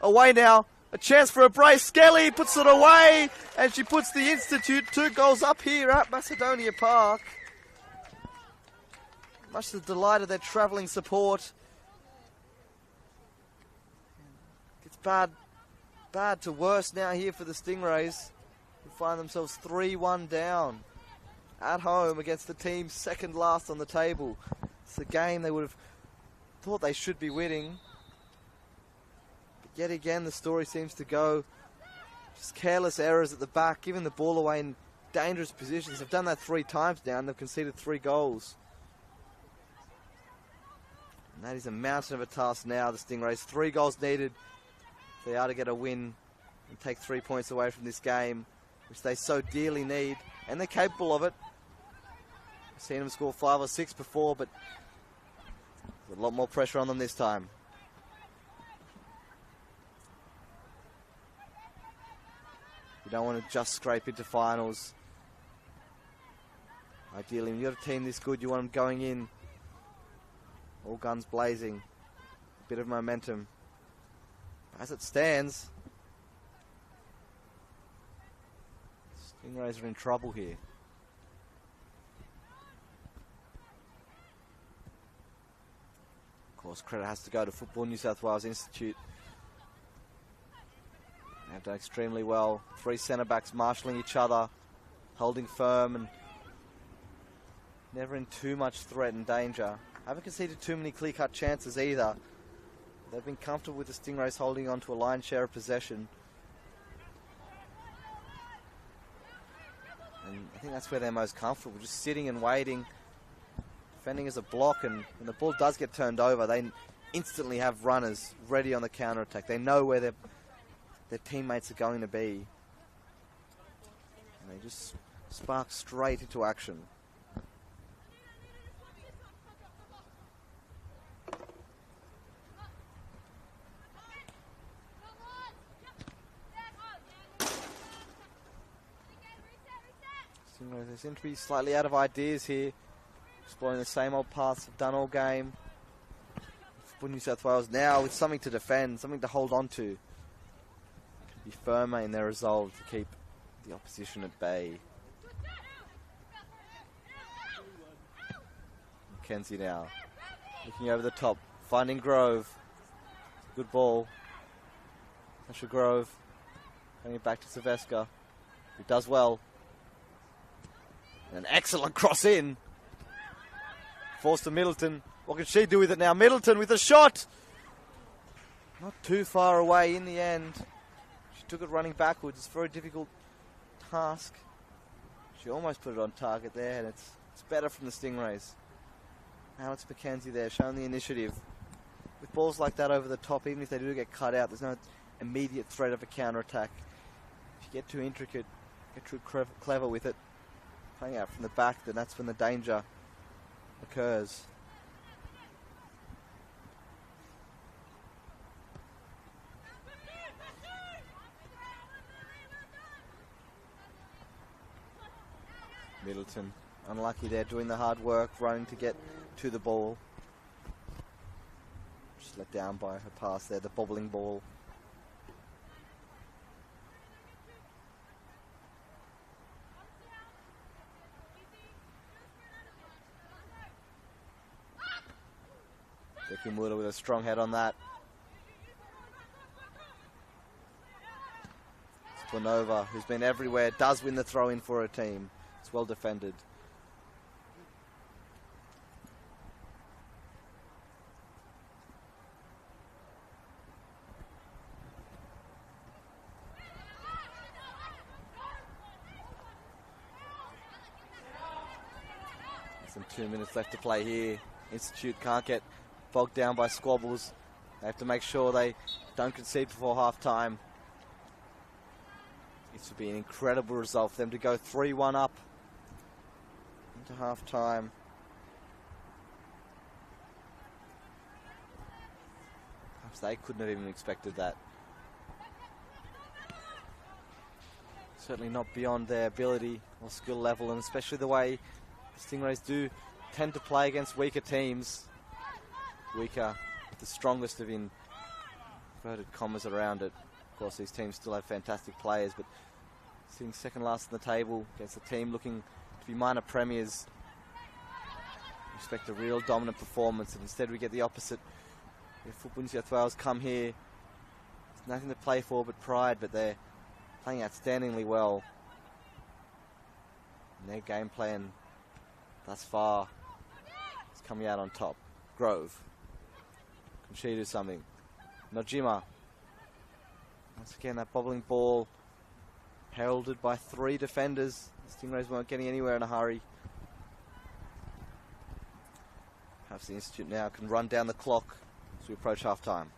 away now. A chance for a brace. Skelly puts it away, and she puts the Institute 2 goals up here at Macedonia Park. Much to the delight of their travelling support. It's bad to worse now here for the Stingrays, who find themselves 3-1 down at home against the team second last on the table. It's a game they would have thought they should be winning. But yet again, the story seems to go just careless errors at the back, giving the ball away in dangerous positions. They've done that 3 times now, and they've conceded 3 goals. And that is a mountain of a task now, the Stingrays. 3 goals needed. They are to get a win and take 3 points away from this game, which they so dearly need, and they're capable of it. I've seen them score 5 or 6 before, but there's a lot more pressure on them this time. You don't want to just scrape into finals. Ideally, when you've got a team this good, you want them going in all guns blazing. A bit of momentum. As it stands, Stingrays are in trouble here. Of course, credit has to go to Football New South Wales Institute. They've done extremely well. 3 centre-backs marshalling each other, holding firm, and never in too much threat and danger. Haven't conceded too many clear-cut chances either. They've been comfortable with the Stingrays holding on to a lion's share of possession. And I think that's where they're most comfortable, just sitting and waiting, defending as a block, and when the ball does get turned over, they instantly have runners ready on the counter-attack. They know where their teammates are going to be. And they just spark straight into action. They seem to be slightly out of ideas here, exploring the same old paths they've done all game. For New South Wales now with something to defend, something to hold on to. Be firmer in their resolve to keep the opposition at bay. Mackenzie now, looking over the top, finding Grove. Good ball. Sasha Grove. Bring it back to Silvestre, who does well. An excellent cross in. Forced to Middleton. What can she do with it now? Middleton with a shot! Not too far away in the end. She took it running backwards. It's a very difficult task. She almost put it on target there, and it's better from the Stingrays. Alex McKenzie there, showing the initiative. With balls like that over the top, even if they do get cut out, there's no immediate threat of a counter-attack. If you get too intricate, get too clever with it, playing out from the back, then that's when the danger occurs. Middleton, unlucky there, doing the hard work, running to get to the ball. Just let down by her pass there, the bobbling ball. Kimura with a strong head on that. Splanova, who's been everywhere, does win the throw-in for her team. It's well defended. Some 2 minutes left to play here. Institute can't get bogged down by squabbles. They have to make sure they don't concede before half-time. This would be an incredible result for them to go 3-1 up into half-time. Perhaps they couldn't have even expected that. Certainly not beyond their ability or skill level, and especially the way the Stingrays do tend to play against weaker teams. Weaker, the strongest of inverted commas around it. Of course, these teams still have fantastic players, but sitting second last on the table against a team looking to be minor premiers, we expect a real dominant performance, and instead we get the opposite. If Football New South Wales come here, there's nothing to play for but pride, but they're playing outstandingly well. And their game plan thus far is coming out on top. Grove. Can she do something? Nojima. Once again, that bobbling ball heralded by 3 defenders. The Stingrays weren't getting anywhere in a hurry. Perhaps the Institute now can run down the clock as we approach half-time.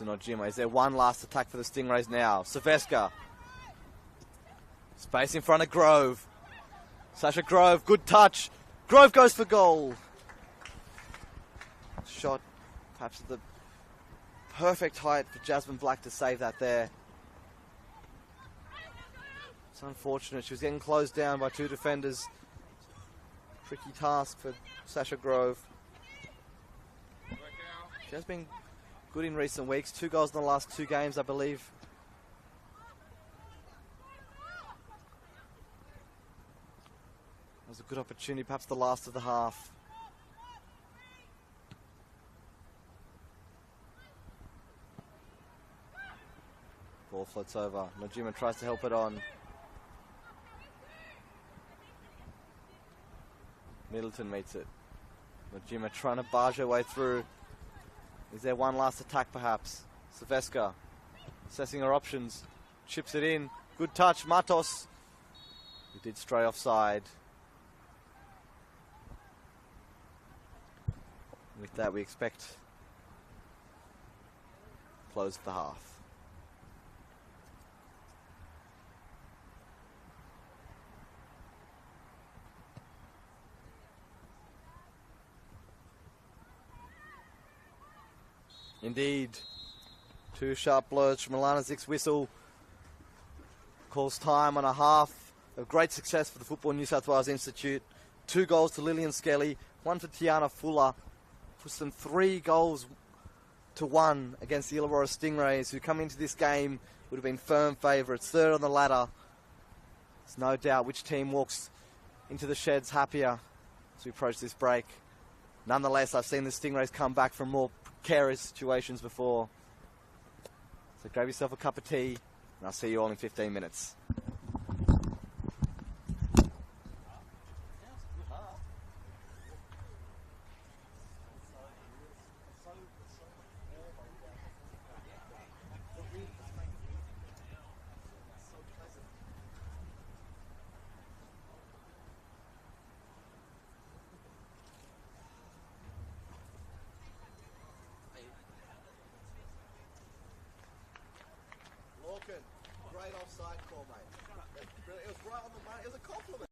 Nojima. Is there one last attack for the Stingrays now? Silvestre. Space in front of Grove. Sasha Grove, good touch. Grove goes for goal. Shot perhaps at the perfect height for Jasmine Black to save that there. It's unfortunate. She was getting closed down by 2 defenders. Tricky task for Sasha Grove. She has been good in recent weeks. 2 goals in the last 2 games, I believe. That was a good opportunity, perhaps the last of the half. Ball floats over. Nojima tries to help it on. Middleton meets it. Nojima trying to barge her way through. Is there one last attack perhaps? Silvestre assessing her options. Chips it in. Good touch. Matos. He did stray offside. With that we expect close the half. Indeed. 2 sharp blows from Alana Zick's whistle. Calls time on a half of great success for the Football New South Wales Institute. 2 goals to Lillian Skelly, one for Tiana Fuller, puts them 3-1 against the Illawarra Stingrays, who come into this game would have been firm favourites, third on the ladder. There's no doubt which team walks into the sheds happier as we approach this break. Nonetheless, I've seen the Stingrays come back from more precarious situations before. So grab yourself a cup of tea, and I'll see you all in 15 minutes. Great offside call, mate. It was right on the money. It was a compliment.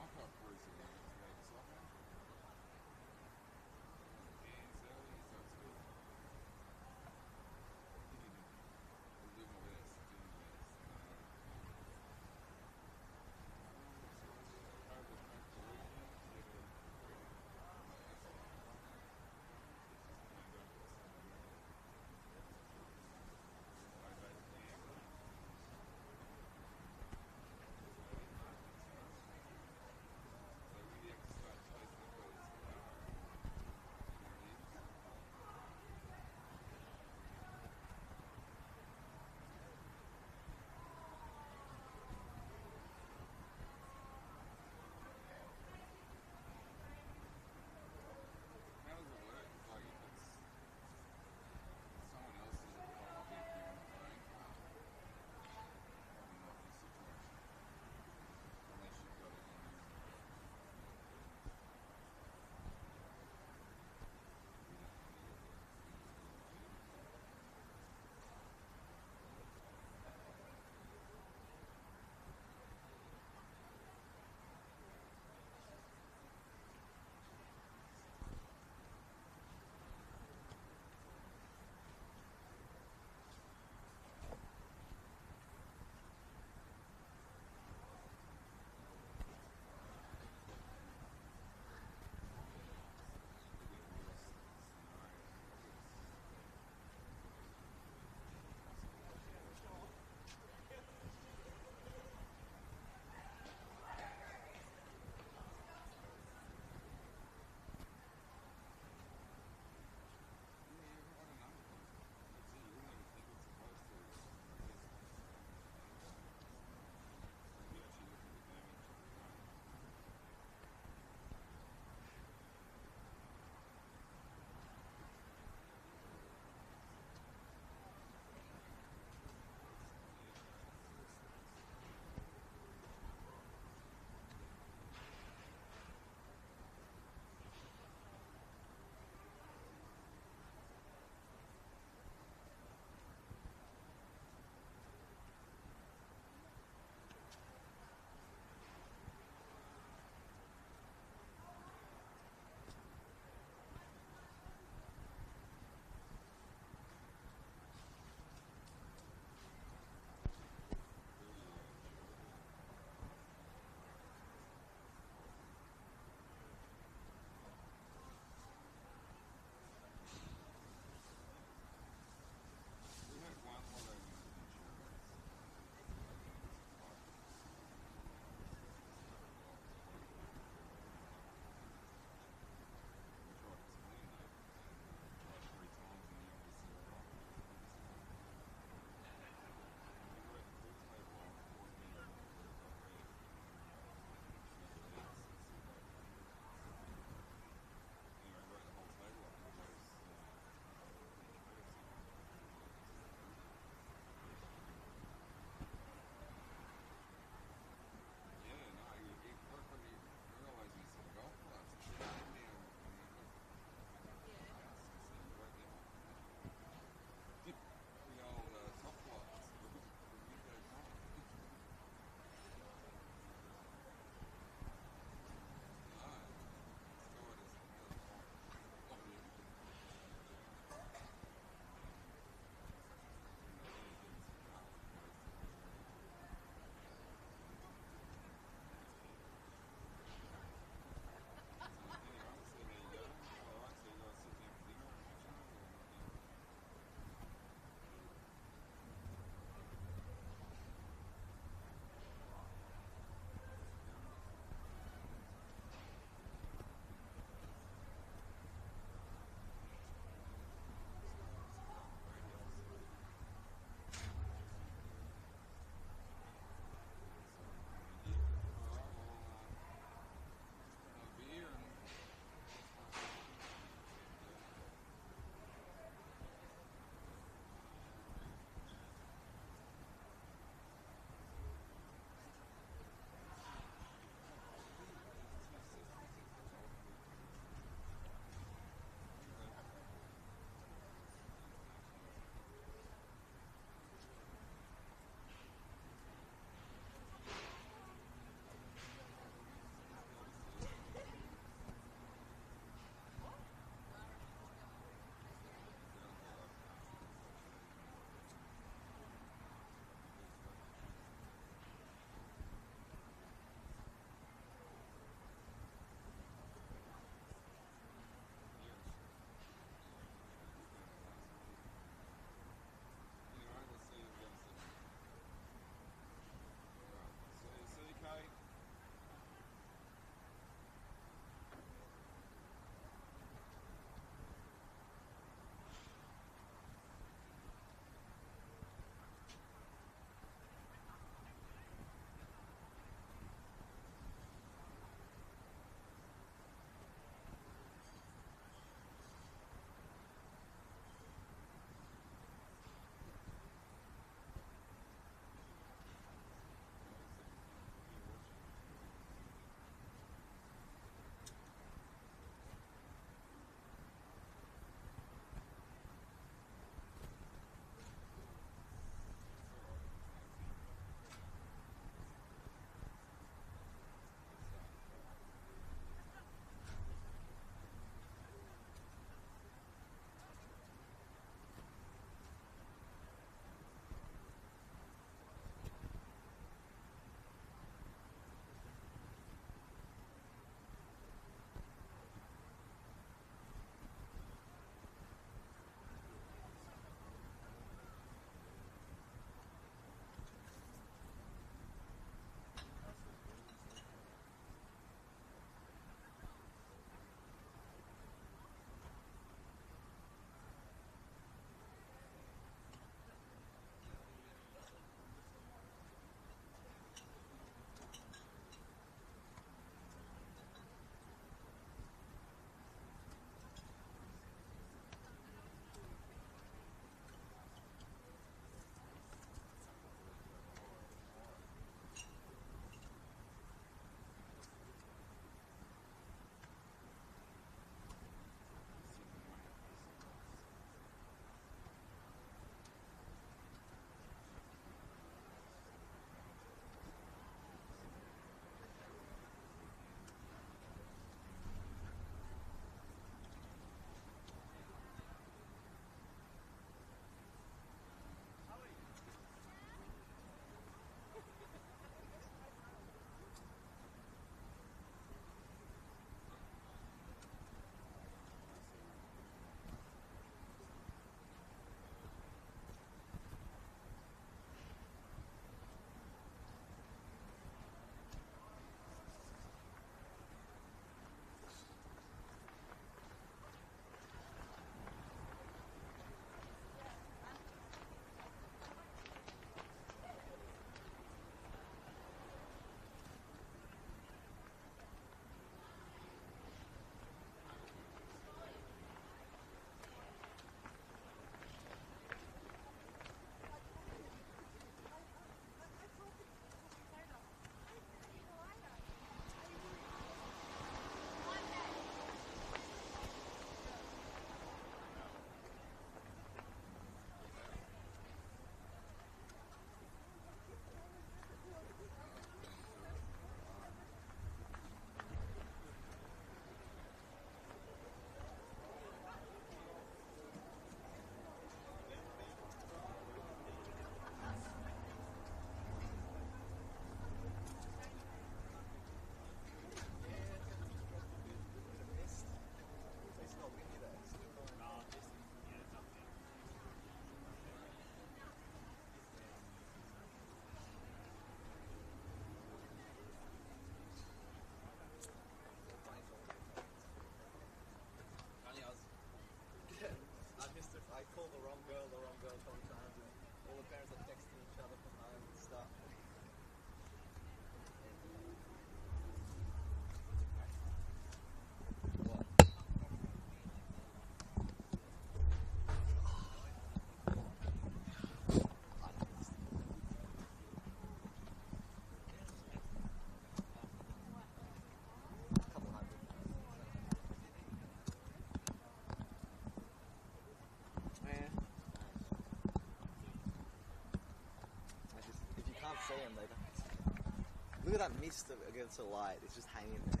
at that mist against the light. It's just hanging there.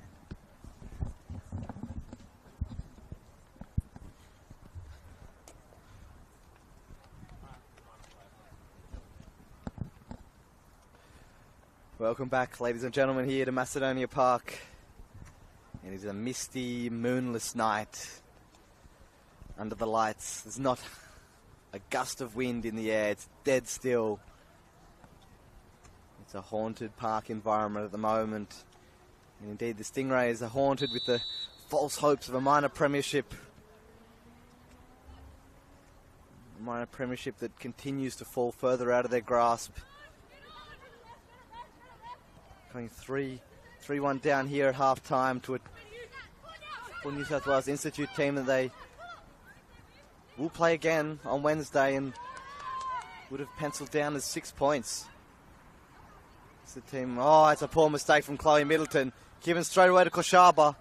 Welcome back, ladies and gentlemen, here to Macedonia Park. It is a misty, moonless night under the lights. There's not a gust of wind in the air. It's dead still. It's a haunted park environment at the moment. And indeed, the Stingrays are haunted with the false hopes of a minor premiership. A minor premiership that continues to fall further out of their grasp. Going 3-1 down here at half-time to a full New South Wales Institute team that they will play again on Wednesday and would have penciled down as 6 points. It's the team. Oh, it's a poor mistake from Chloe Middleton. Given straight away to Koshaba.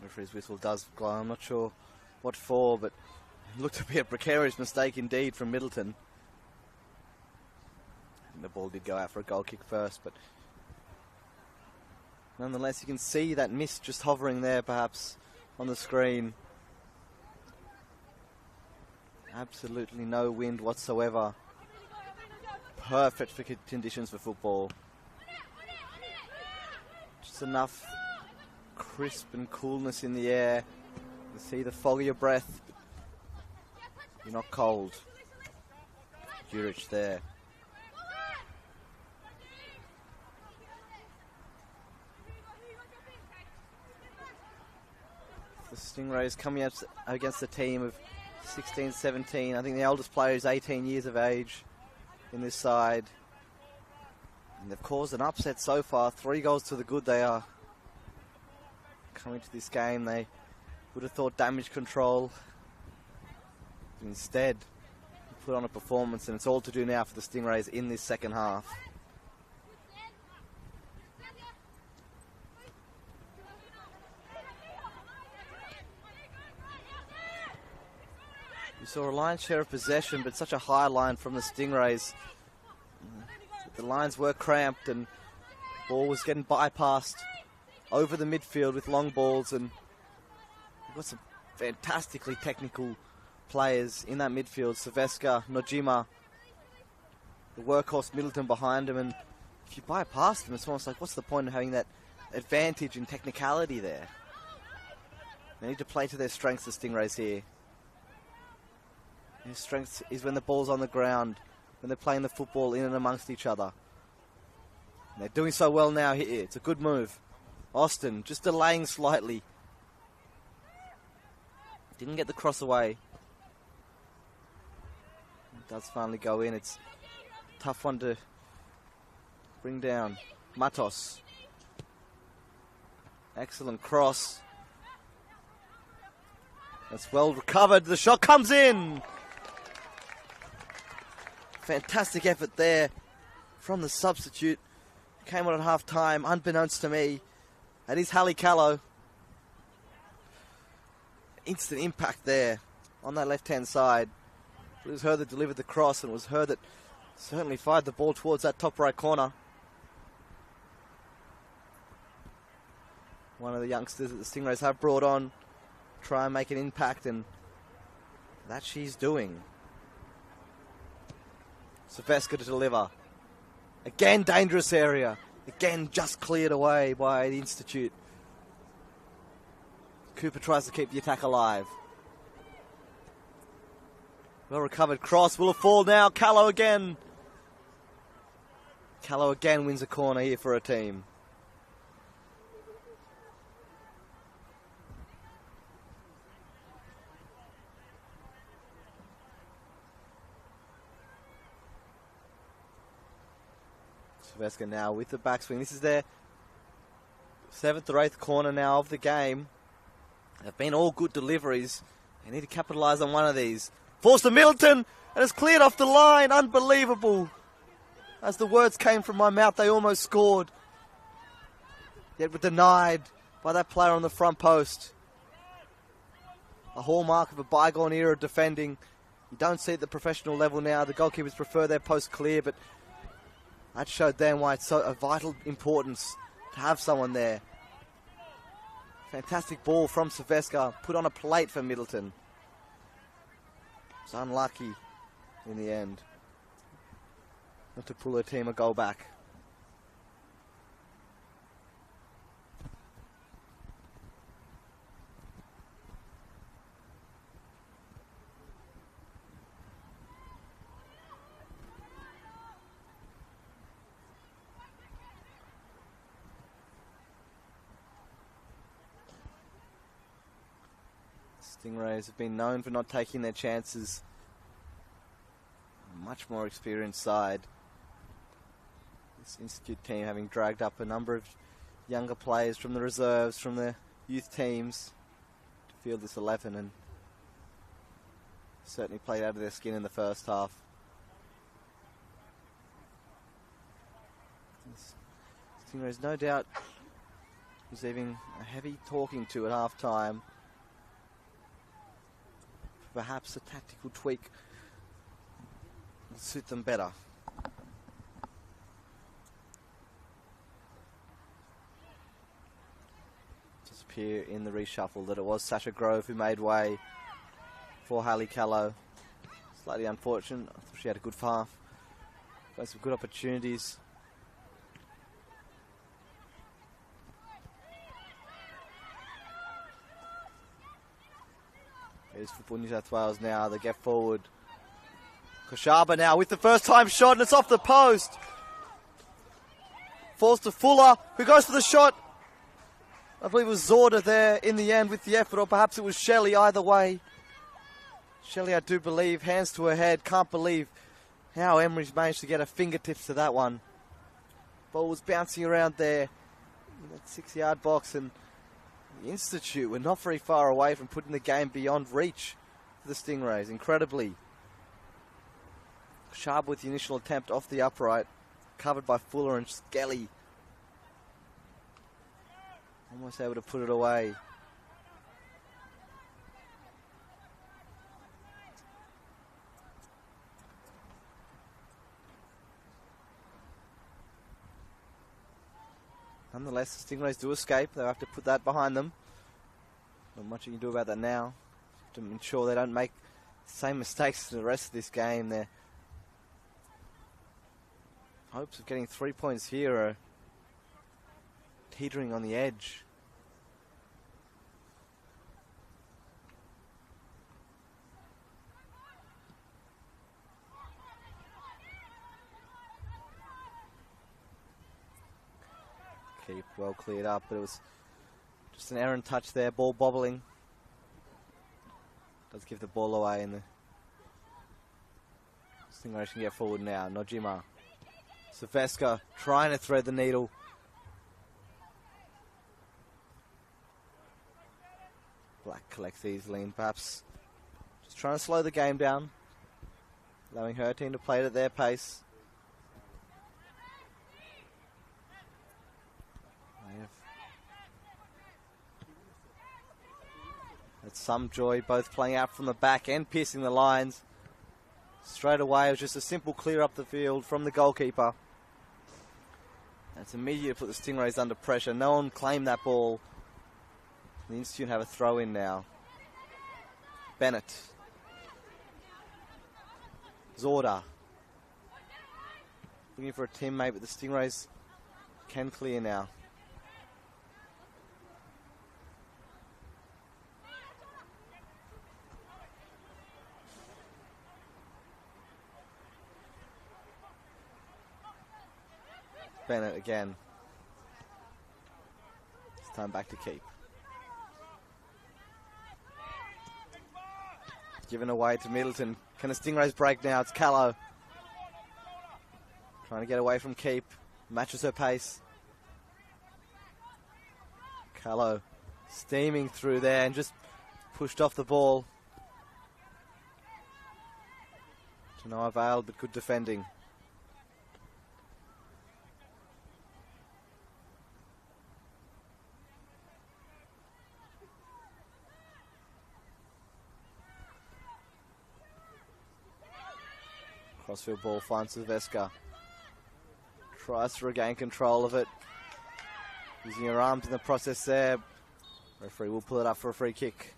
Referee's whistle does glow. I'm not sure what for, but it looked to be a precarious mistake indeed from Middleton. And the ball did go out for a goal kick first, but nonetheless you can see that mist just hovering there perhaps on the screen. Absolutely no wind whatsoever. Perfect for conditions for football. Just enough crisp and coolness in the air. You see the fog of your breath. You're not cold. Juric there. The Stingrays coming up against a team of 16, 17. I think the oldest player is 18 years of age in this side. And they've caused an upset so far. 3 goals to the good they are. Coming to this game, they would have thought damage control. Instead, put on a performance, and it's all to do now for the Stingrays in this second half. You saw a lion's share of possession, but such a high line from the Stingrays. The lines were cramped, and ball was getting bypassed over the midfield with long balls, and we've got some fantastically technical players in that midfield. Silvestre, Nojima, the workhorse Middleton behind him, and if you bypass them, it's almost like, what's the point of having that advantage in technicality there? They need to play to their strengths, the Stingrays here. Their strength is when the ball's on the ground, when they're playing the football in and amongst each other. And they're doing so well now here. It's a good move. Austin just delaying slightly. Didn't get the cross away. It does finally go in. It's a tough one to bring down. Matos. Excellent cross. That's well recovered. The shot comes in. Fantastic effort there from the substitute. Came on at half time, unbeknownst to me. That is Hallie Callow. Instant impact there on that left-hand side. It was her that delivered the cross, and it was her that certainly fired the ball towards that top right corner. One of the youngsters that the Stingrays have brought on, try and make an impact, and that she's doing. Silvestre to deliver. Again, dangerous area. Again, just cleared away by the Institute. Cooper tries to keep the attack alive. Well recovered cross. Will it fall now? Callow again. Callow again wins a corner here for a team. Silvestre now with the backswing. This is their 7th or 8th corner now of the game. They've been all good deliveries. They need to capitalise on one of these. Forced to Middleton, and it's cleared off the line. Unbelievable. As the words came from my mouth, they almost scored. Yet were denied by that player on the front post. A hallmark of a bygone era of defending. You don't see it at the professional level now. The goalkeepers prefer their post clear, but that showed them why it's so a vital importance to have someone there. Fantastic ball from Silvestre, put on a plate for Middleton. It's unlucky in the end not to pull her team a goal back. Stingrays have been known for not taking their chances. A much more experienced side. This Institute team having dragged up a number of younger players from the reserves, from the youth teams to field this 11, and certainly played out of their skin in the first half. Stingrays no doubt receiving a heavy talking to at half time. Perhaps a tactical tweak will suit them better. Just appear in the reshuffle that it was Sasha Grove who made way for Hallie Callow. Slightly unfortunate. I thought she had a good half. Got some good opportunities. Here's for New South Wales now. They get forward. Koshaba now with the first time shot, and it's off the post. Falls to Fuller, who goes for the shot. I believe it was Zorda there in the end with the effort, or perhaps it was Shelley, either way. Shelley, I do believe, hands to her head. Can't believe how Emery's managed to get her fingertips to that one. Ball was bouncing around there in that 6-yard box, and the Institute were not very far away from putting the game beyond reach for the Stingrays, incredibly. Sharp with the initial attempt off the upright, covered by Fuller and Skelly. Almost able to put it away. Nonetheless, the Stingrays do escape. They'll have to put that behind them. Not much you can do about that now. To ensure they don't make the same mistakes as the rest of this game. Their hopes of getting 3 points here are teetering on the edge. Keep well cleared up, but it was just an errant touch there. Ball bobbling. Does give the ball away, and the Stingrays can get forward now. Nojima. Silvestre trying to thread the needle. Black collects easily, and perhaps just trying to slow the game down, allowing her team to play it at their pace. Had some joy both playing out from the back and piercing the lines. Straight away, it was just a simple clear up the field from the goalkeeper. And it's immediate to put the Stingrays under pressure. No one claimed that ball. The Institute have a throw in now. Bennett. Zorda. Looking for a teammate, but the Stingrays can clear now. Bennett again. It's time back to keep. Given away to Middleton. Can the Stingrays break now? It's Callow. Trying to get away from keep. Matches her pace. Callow steaming through there and just pushed off the ball. To no avail, but good defending. Crossfield ball finds Silveska. Tries to regain control of it. Using her arms in the process there. Referee will pull it up for a free kick.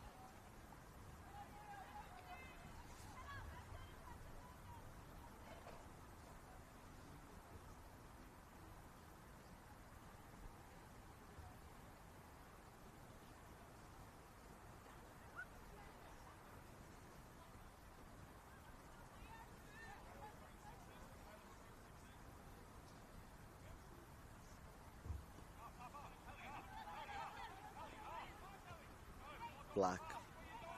Black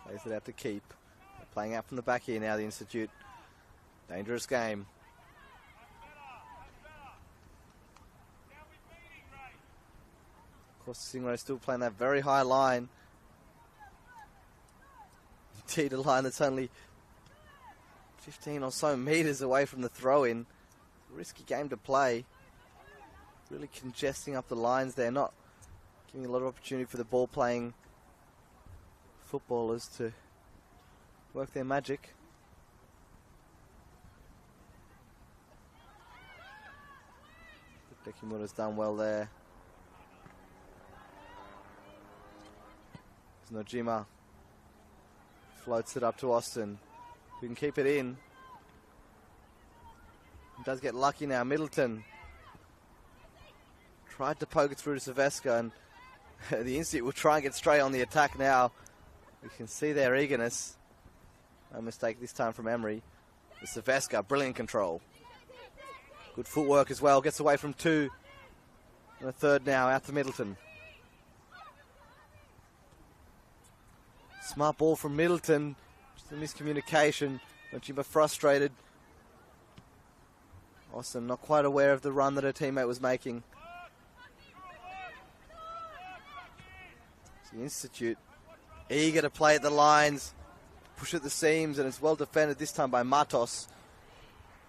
plays it out to Keep. They're playing out from the back here now, the Institute. Dangerous game. Of course, the Stingrays still playing that very high line. Indeed, a line that's only 15 or so metres away from the throw-in. Risky game to play. Really congesting up the lines there, not giving a lot of opportunity for the ball-playing footballers to work their magic. Dekimura's done well there. Nojima floats it up to Austin, who can keep it in. He does get lucky now. Middleton tried to poke it through to Silveska, and the Institute will try and get straight on the attack now. We can see their eagerness. No mistake this time from Emery. The Silveska, brilliant control. Good footwork as well. Gets away from two. And a third now, out to Middleton. Smart ball from Middleton. Just a miscommunication. Nojima frustrated. Austin not quite aware of the run that her teammate was making. It's the Institute eager to play at the lines, push at the seams, and it's well defended this time by Matos.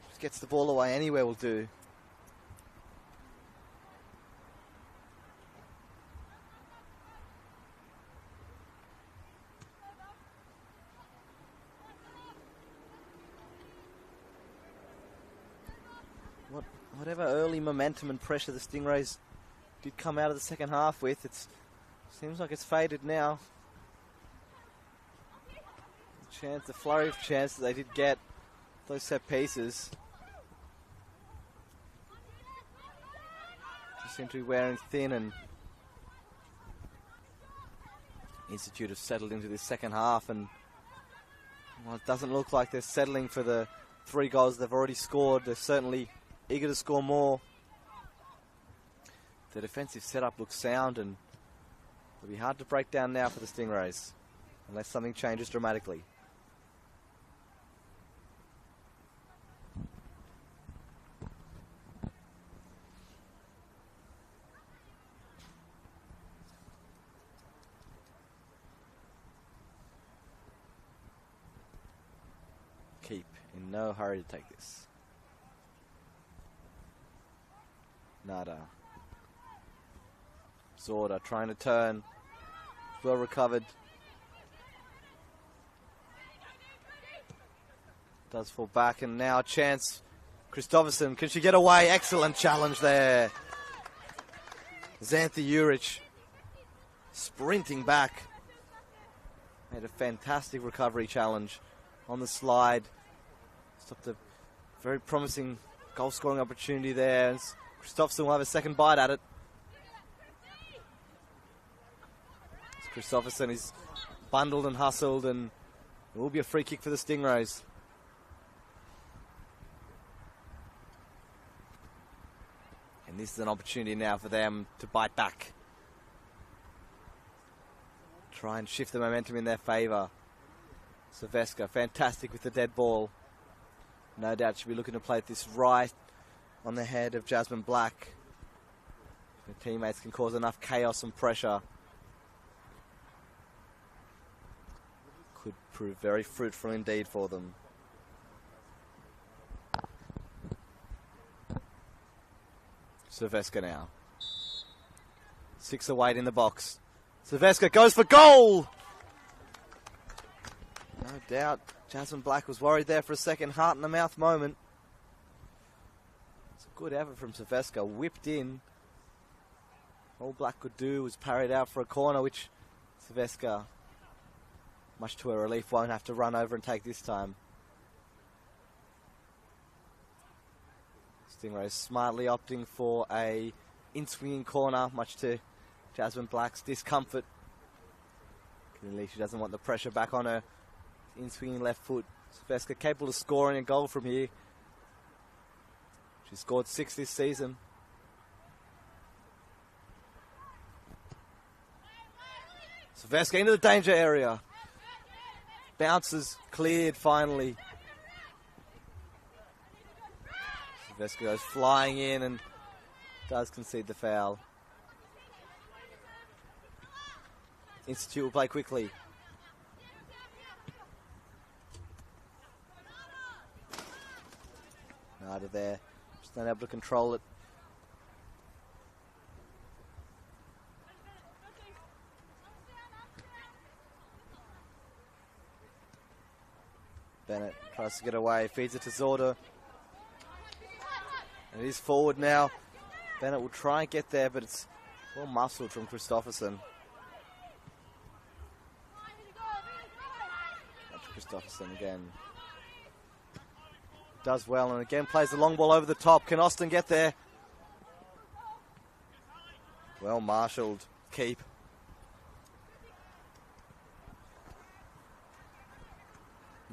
Just gets the ball away anywhere will do. Whatever early momentum and pressure the Stingrays did come out of the second half with, it seems like it's faded now. The flurry of chances they did get, those set pieces, just seem to be wearing thin, and Institute have settled into this second half, and well, it doesn't look like they're settling for the 3 goals they've already scored. They're certainly eager to score more. The defensive setup looks sound, and it'll be hard to break down now for the Stingrays unless something changes dramatically. Keep in no hurry to take this. Nada. Zorda trying to turn. Well recovered. Does fall back, and now a chance. Christopherson, can she get away? Excellent challenge there. Xanthe Urich sprinting back. Made a fantastic recovery challenge on the slide. Stopped a very promising goal scoring opportunity there. Christopherson will have a second bite at it. Christopherson is bundled and hustled, and it will be a free kick for the Stingrays. And this is an opportunity now for them to bite back. Try and shift the momentum in their favour. Silveska, fantastic with the dead ball. No doubt she'll be looking to play this right on the head of Jasmine Black. Her teammates can cause enough chaos and pressure. Could prove very fruitful indeed for them. Silveska now. 6 away in the box. Silveska goes for goal! No doubt Jasmine Black was worried there for a second. Heart in the mouth moment. Good effort from Silvestre. Whipped in. All Black could do was parry it out for a corner, which Silvestre, much to her relief, won't have to run over and take this time. Stingrays smartly opting for a in-swinging corner, much to Jasmine Black's discomfort. Clearly she doesn't want the pressure back on her. In-swinging left foot. Silvestre capable of scoring a goal from here. She scored 6 this season. Silvestre into the danger area. Bounces cleared finally. Silvestre goes flying in and does concede the foul. Institute will play quickly. Out of there. Just not able to control it. Bennett tries to get away, feeds it to Zorda. And it is forward now. Bennett will try and get there, but it's well muscled from Christopherson. That's Christopherson again. Does well and again plays the long ball over the top. Can Austin get there? Well marshalled. Keep.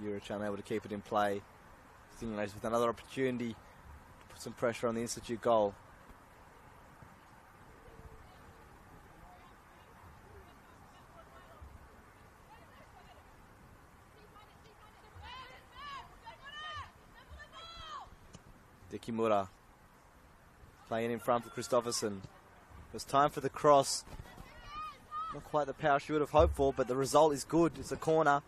Urich unable to keep it in play. Stingrays with another opportunity to put some pressure on the Institute goal. Dikimura playing in front for Christopherson. It was time for the cross. Not quite the power she would have hoped for, but the result is good. It's a corner.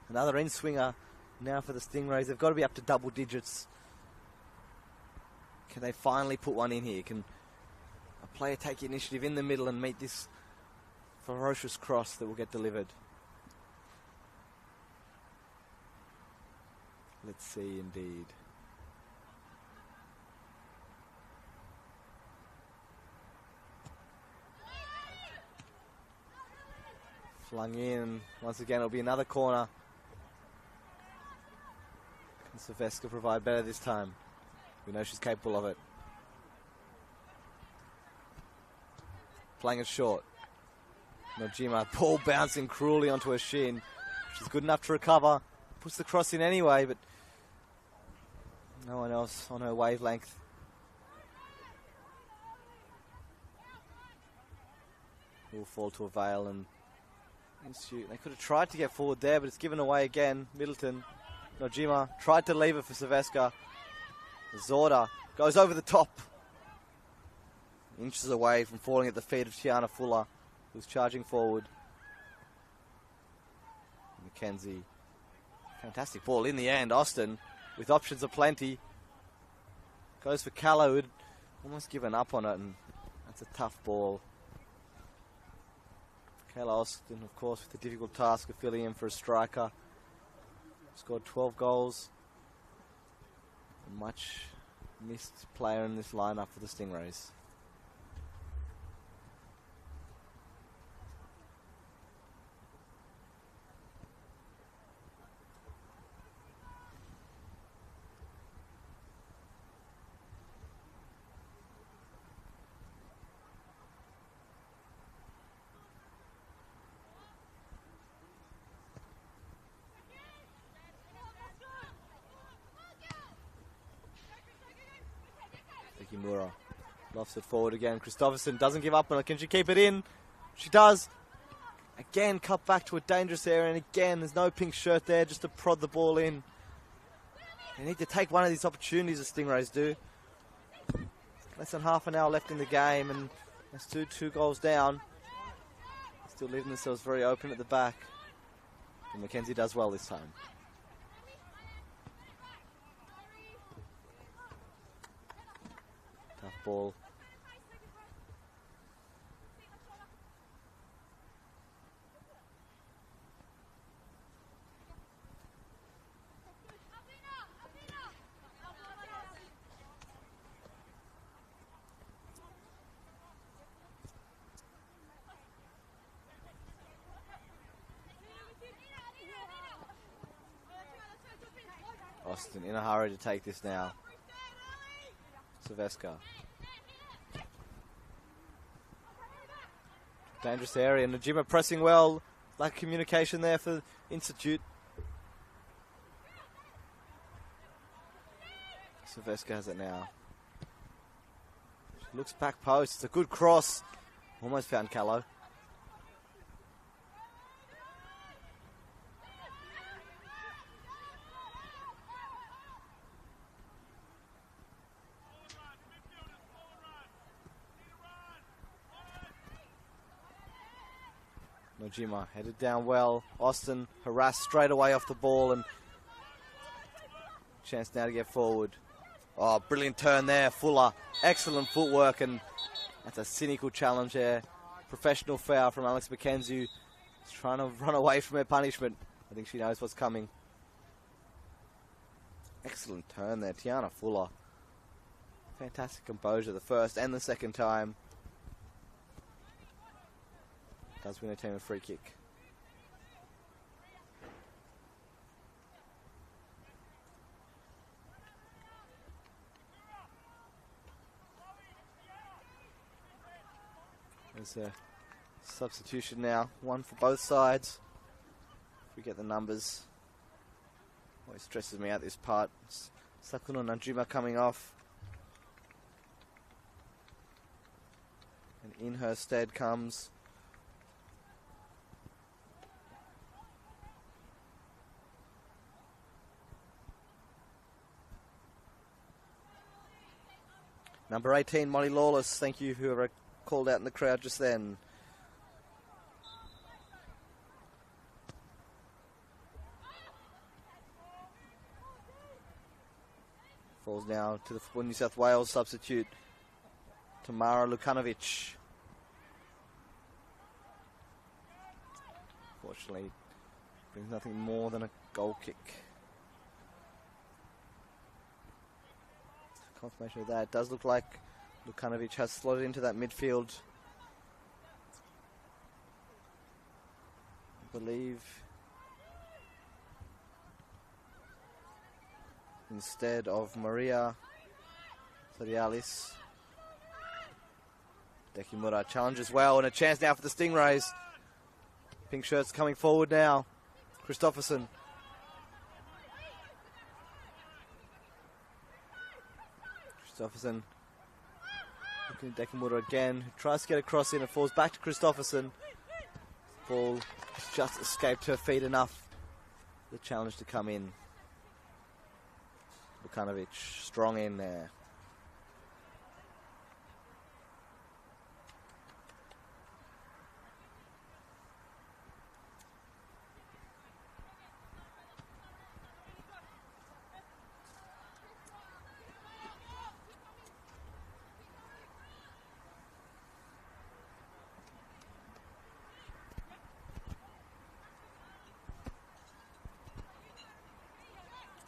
Another in-swinger now for the Stingrays. They've got to be up to double digits. Can they finally put one in here? Can a player take the initiative in the middle and meet this ferocious cross that will get delivered? Let's see indeed. Flung in. Once again, it'll be another corner. Can Silvestre provide better this time? We know she's capable of it. Playing it short. Nojima, ball bouncing cruelly onto her shin. She's good enough to recover. Puts the cross in anyway, but no one else on her wavelength. It will fall to avail and Institute. They could have tried to get forward there, but it's given away again. Middleton. Nojima tried to leave it for Silvestre. Zorda goes over the top. Inches away from falling at the feet of Tiana Fuller, who's charging forward. Mackenzie. Fantastic ball in the end. Austin, with options aplenty, goes for Callow, who'd almost given up on it, and that's a tough ball. Kayla Austin, of course, with the difficult task of filling in for a striker. Scored 12 goals. A much missed player in this lineup for the Stingrays. Mura lofts it forward again. Christopherson doesn't give up on it. Can she keep it in? She does. Again, cut back to a dangerous area, and again, there's no pink shirt there just to prod the ball in. They need to take one of these opportunities, the Stingrays do. Less than half an hour left in the game, and that's two goals down. Still leaving themselves very open at the back. And Mackenzie does well this time. Tough ball. Austin in a hurry to take this now. Silvesca. Dangerous area. Najima pressing well. Lack of communication there for Institute. Silvesca has it now. She looks back post. It's a good cross. Almost found Callow. Nojima headed down well. Austin harassed straight away off the ball and chance now to get forward. Oh, brilliant turn there. Fuller. Excellent footwork, and that's a cynical challenge there. Professional foul from Alex McKenzie. She's trying to run away from her punishment. I think she knows what's coming. Excellent turn there. Tiana Fuller. Fantastic composure the first and the second time. Does win a team a free kick. There's a substitution now. One for both sides. If we get the numbers. Always stresses me out this part. Sakuno Najima coming off. And in her stead comes number 18, Molly Lawless. Thank you, whoever called out in the crowd just then. Falls now to the New South Wales substitute, Tamara Lukanovic. Fortunately, brings nothing more than a goal kick. Confirmation of that. It does look like Lukanovic has slotted into that midfield. I believe instead of Maria Sodialis. Dekimura challenges well, and a chance now for the Stingrays. Pink shirts coming forward now. Christopherson. Christopherson looking at Dekimura again. Tries to get a cross in. It falls back to Christopherson. Ball just escaped her feet enough. The challenge to come in. Lukanovic strong in there.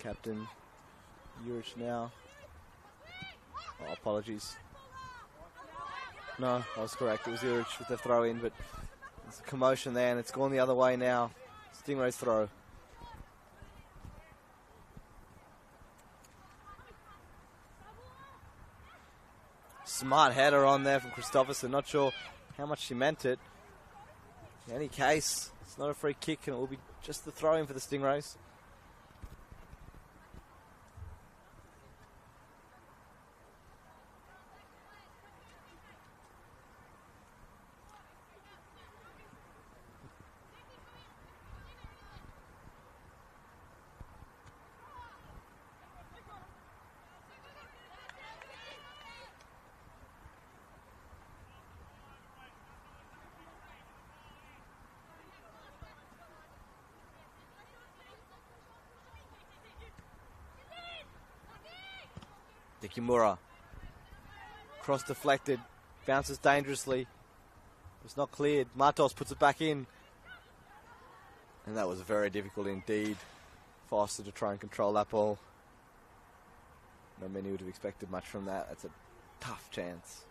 Captain Urich now. Oh, apologies. No, I was correct. It was Urich with the throw in, but there's a commotion there and it's gone the other way now. Stingray's throw. Smart header on there from Christopherson. Not sure how much she meant it. In any case, it's not a free kick and it will be just the throw in for the Stingrays. Kimura. Cross deflected. Bounces dangerously. It's not cleared. Martos puts it back in. And that was very difficult indeed. Foster to try and control that ball. Not many would have expected much from that. That's a tough chance.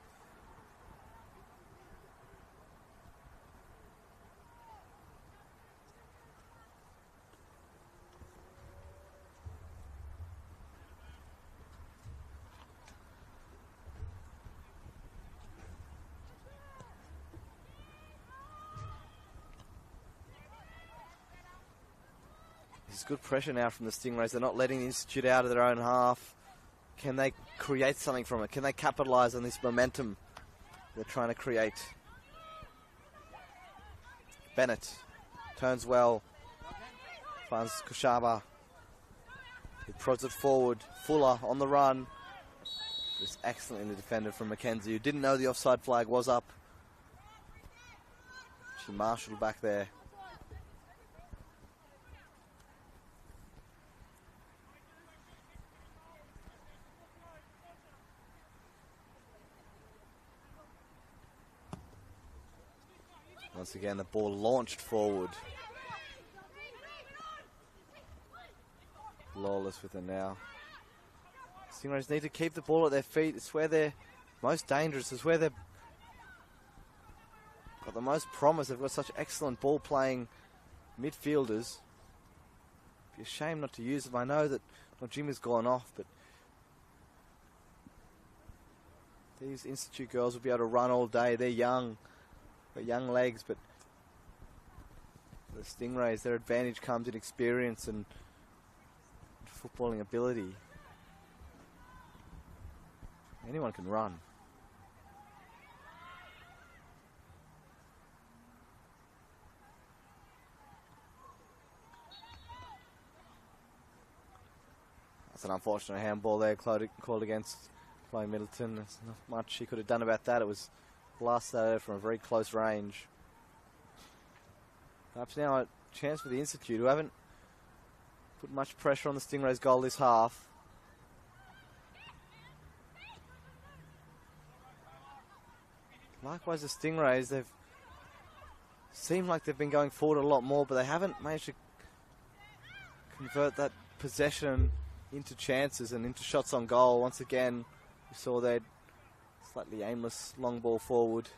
There's good pressure now from the Stingrays. They're not letting the Institute out of their own half. Can they create something from it? Can they capitalise on this momentum they're trying to create? Bennett turns well. Finds Kushaba. He prods it forward. Fuller on the run. Just excellently defended from Mackenzie, who didn't know the offside flag was up. She marshalled back there. Once again, the ball launched forward. Lawless with it now. Stingrays need to keep the ball at their feet. It's where they're most dangerous. It's where they've got the most promise. They've got such excellent ball-playing midfielders. It'd be a shame not to use them. I know that Jimmy's gone off, but these Institute girls will be able to run all day. They're young. Got young legs, but the Stingrays, their advantage comes in experience and footballing ability. Anyone can run. That's an unfortunate handball there called against Chloe Middleton. There's not much she could have done about that. It was blasted out from a very close range. Perhaps now a chance for the Institute, who haven't put much pressure on the Stingrays' goal this half. Likewise, the Stingrays, they've seemed like they've been going forward a lot more, but they haven't managed to convert that possession into chances and into shots on goal. Once again, we saw that slightly aimless long ball forward.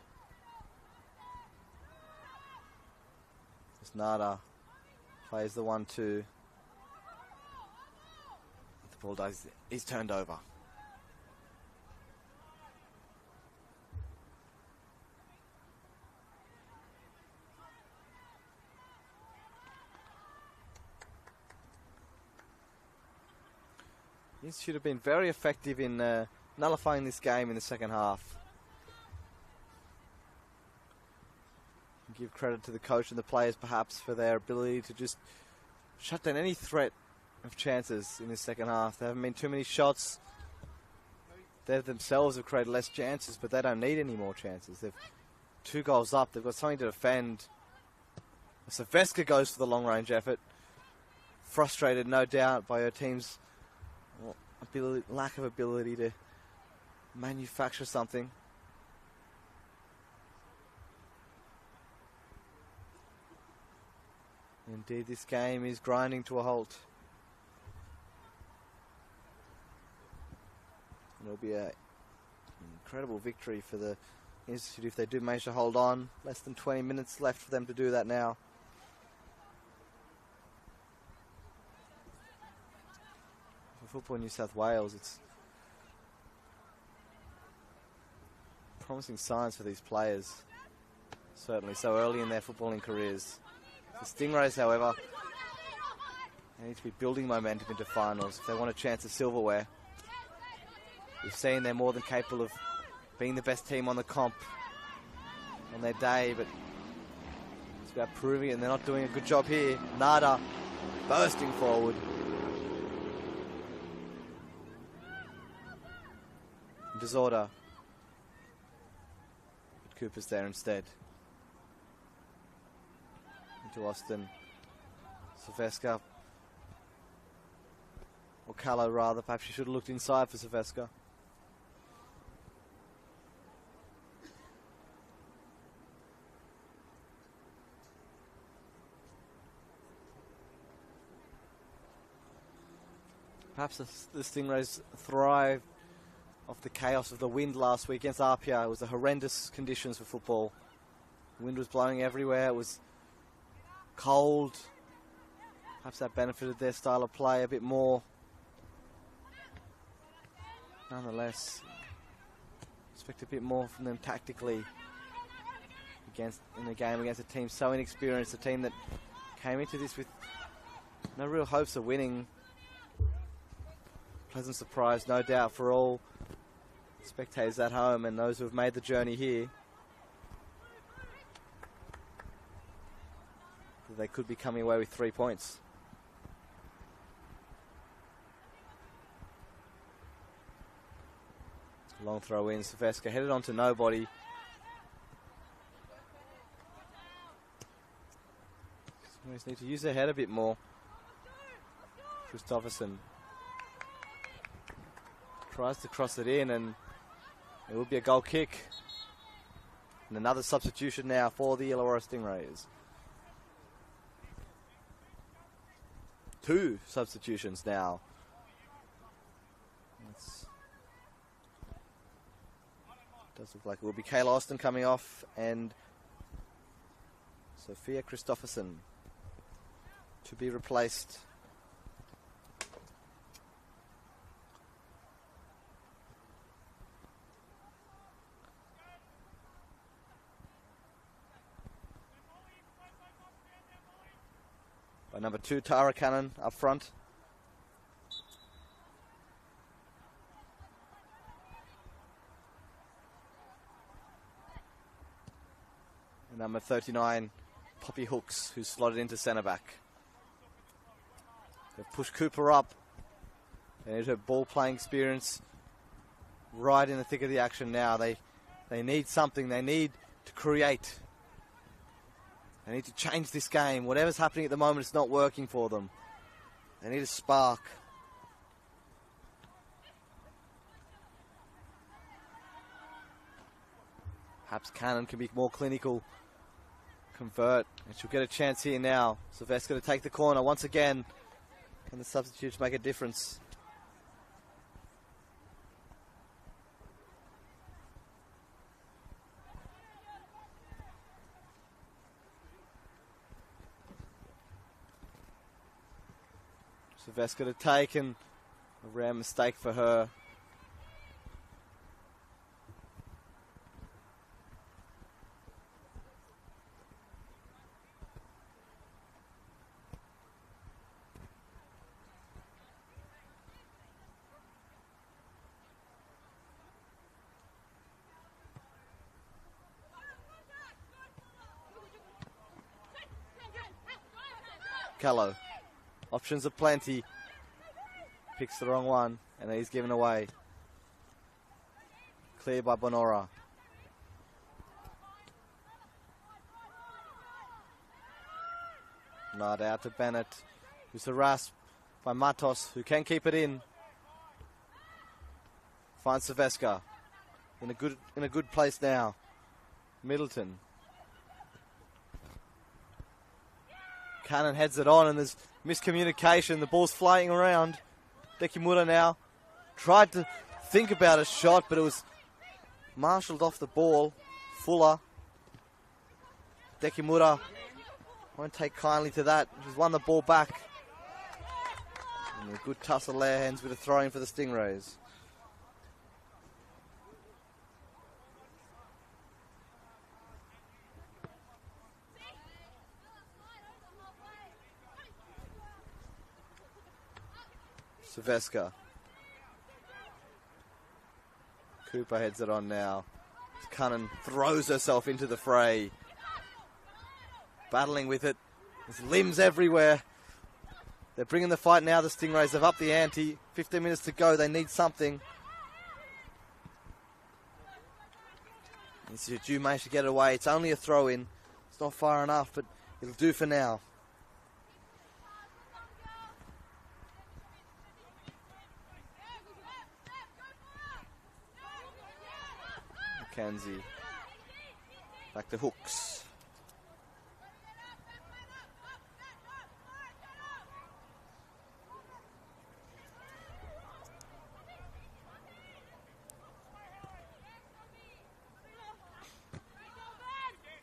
As Nada plays the 1-2. The ball is turned over. The Institute have been very effective in nullifying this game in the second half. Give credit to the coach and the players perhaps for their ability to just shut down any threat of chances in the second half. There haven't been too many shots. They themselves have created less chances, but they don't need any more chances. They've 2 goals up. They've got something to defend. Saveska goes for the long-range effort. Frustrated, no doubt, by her team's lack of ability to manufacture something. Indeed, this game is grinding to a halt. It'll be an incredible victory for the Institute if they do manage to hold on. Less than 20 minutes left for them to do that now. For Football New South Wales, it's promising signs for these players, certainly so early in their footballing careers. The Stingrays, however, they need to be building momentum into finals if they want a chance of silverware. We've seen they're more than capable of being the best team on the comp on their day, but it's about proving it, and they're not doing a good job here. Nada bursting forward. Disorder. But Cooper's there instead. Into Austin. Saveska. Or Callow rather. Perhaps she should have looked inside for Saveska. Perhaps the Stingrays thrive off the chaos of the wind last week against RPR. It was the horrendous conditions for football. The wind was blowing everywhere. It was cold. Perhaps that benefited their style of play a bit more. Nonetheless, expect a bit more from them tactically in the game against a team so inexperienced, a team that came into this with No real hopes of winning. Pleasant surprise, no doubt, for all spectators at home and those who have made the journey here. They could be coming away with 3 points. Long throw in, Silvestre headed on to nobody. Stingrays need to use their head a bit more. Christopherson tries to cross it in, and it will be a goal kick. And another substitution now for the Illawarra Stingrays. 2 substitutions now. Does look like it will be Kayla Austin coming off and Sophia Christopherson to be replaced. By number 2, Tara Cannon up front. And number 39, Poppy Hooks, who's slotted into centre back. They've pushed Cooper up. They need her ball playing experience right in the thick of the action now. They need something. They need to create. They need to change this game. Whatever's happening at the moment, it's not working for them. They need a spark. Perhaps Cannon can be more clinical. Convert. And she'll get a chance here now. Silvestre to take the corner once again. Can the substitutes make a difference? Silvestre to take, and a rare mistake for her. Callow. Options are plenty. Picks the wrong one, and he's given away. Clear by Bonora. Not out to Bennett, who's harassed by Matos, who can keep it in. Finds Silvestre in a good place now. Middleton. Cannon heads it on, and there's miscommunication. The ball's flying around. Dekimura now tried to think about a shot, but it was marshalled off the ball. Fuller. Dekimura won't take kindly to that. He's won the ball back. And a good tussle there, hands with a throw-in for the Stingrays. Silvestre. Cooper heads it on now. Cunnan throws herself into the fray. Battling with it. There's limbs everywhere. They're bringing the fight now. The Stingrays have upped the ante. 15 minutes to go. They need something. Ju managed to get it away. It's only a throw-in. It's not far enough, but it'll do for now. Mackenzie. Back to Hooks.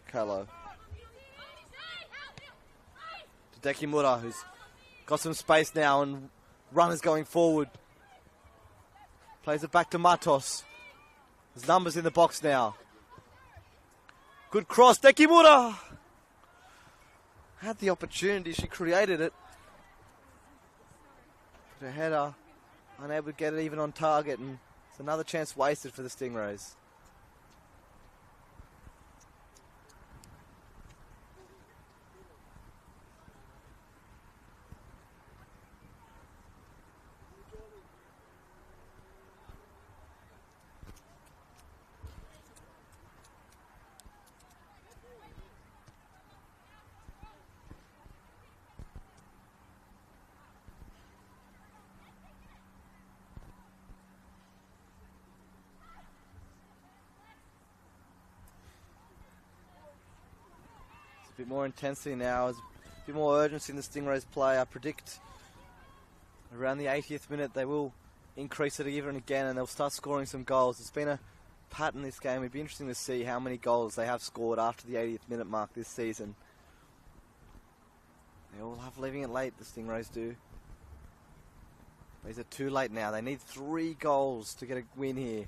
Callow. To Dekimura, who's got some space now, and runners going forward. Plays it back to Matos. There's numbers in the box now. Good cross, Dekimura! Had the opportunity, she created it. But a header, unable to get it even on target, and it's another chance wasted for the Stingrays. A bit more intensity now, a bit more urgency in the Stingrays play. I predict around the 80th minute they will increase it even again and they'll start scoring some goals. It's been a pattern this game. It'd be interesting to see how many goals they have scored after the 80th minute mark this season. They all have leaving it late, the Stingrays do. But is it too late now? They need 3 goals to get a win here.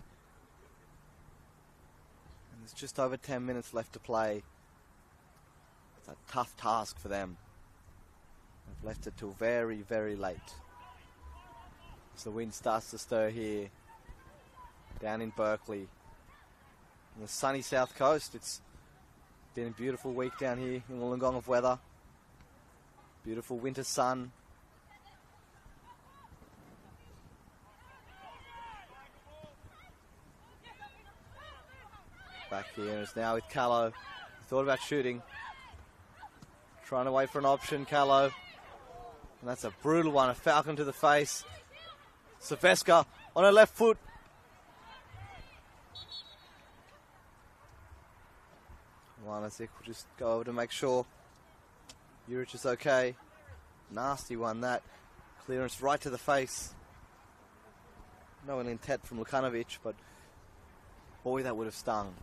And there's just over 10 minutes left to play. It's a tough task for them. They've left it till very, very late. As the wind starts to stir here, down in Berkeley. On the sunny south coast, it's been a beautiful week down here in Wollongong of weather. Beautiful winter sun. Back here is now with Callow. Thought about shooting. Trying to wait for an option, Callow. And that's a brutal one, a falcon to the face. Silvestre on her left foot. Lanazik will just go over to make sure Juric is okay. Nasty one, that. Clearance right to the face. No ill intent from Lukanovic, but boy, that would have stung.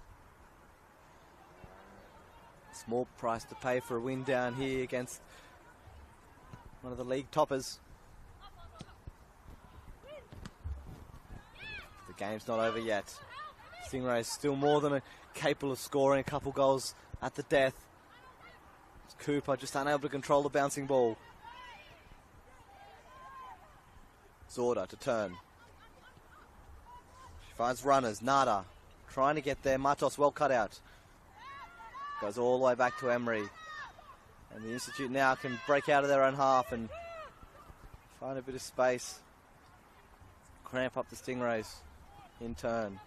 Small price to pay for a win down here against one of the league toppers. The game's not over yet. Stingrays still more than capable of scoring a couple goals at the death. Cooper just unable to control the bouncing ball. Zorda to turn. She finds runners. Nada trying to get there. Matos well cut out. Goes all the way back to Emery. And the Institute now can break out of their own half and find a bit of space. Cramp up the Stingrays in turn.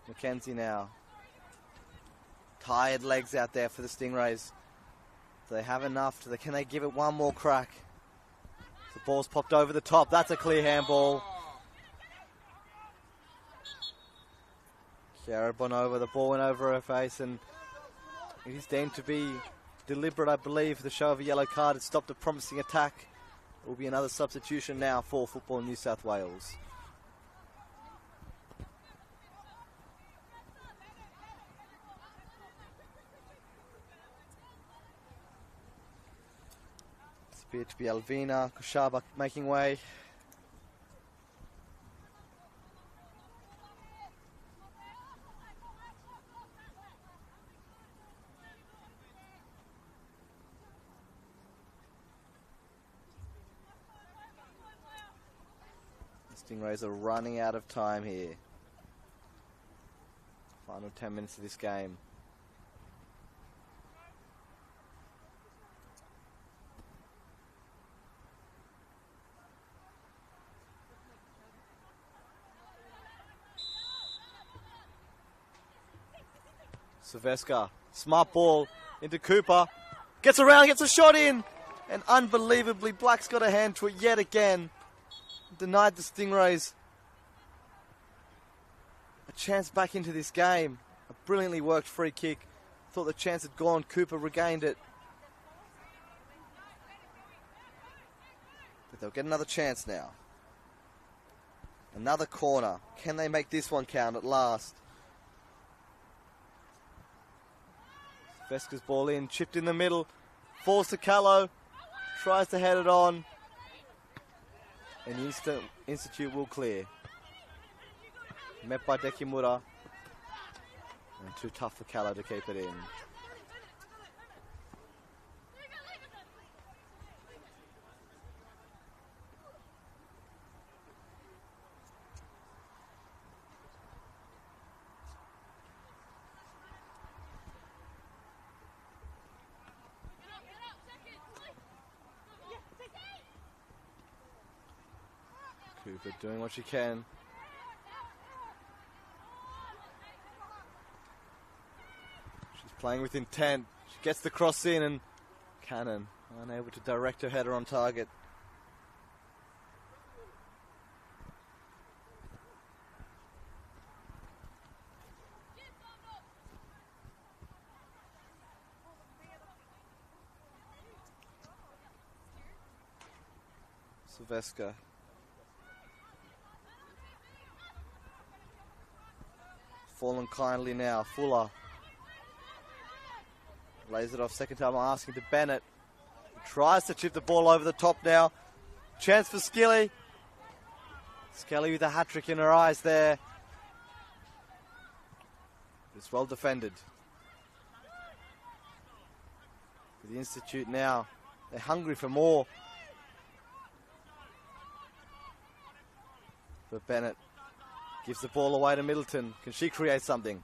Mackenzie now. Tired legs out there for the Stingrays. Do they have enough? Can they give it one more crack? The ball's popped over the top. That's a clear handball. Kiara Bonova, the ball went over her face and it is deemed to be deliberate, I believe. The show of a yellow card had stopped a promising attack. There will be another substitution now for Football New South Wales. It's appeared to be Alvina Koshaba making way. Stingrays are running out of time here. Final 10 minutes of this game. Silvestre, smart ball into Cooper. Gets around, gets a shot in. And unbelievably, Black's got a hand to it yet again. Denied the Stingrays a chance back into this game. A brilliantly worked free kick. Thought the chance had gone. Cooper regained it. But they'll get another chance now. Another corner. Can they make this one count at last? Vesca's ball in, chipped in the middle. Falls to Callow. Tries to head it on. And the Institute will clear. Met by Dekimura. And too tough for Callow to keep it in. Cooper doing what she can. She's playing with intent. She gets the cross in and Cannon unable to direct her header on target. Sylvester. Fallen kindly now. Fuller. Lays it off second time asking to Bennett. Tries to chip the ball over the top now. Chance for Skilly. Skelly with a hat-trick in her eyes there. It's well defended. For the Institute now. They're hungry for more. But Bennett gives the ball away to Middleton. Can she create something?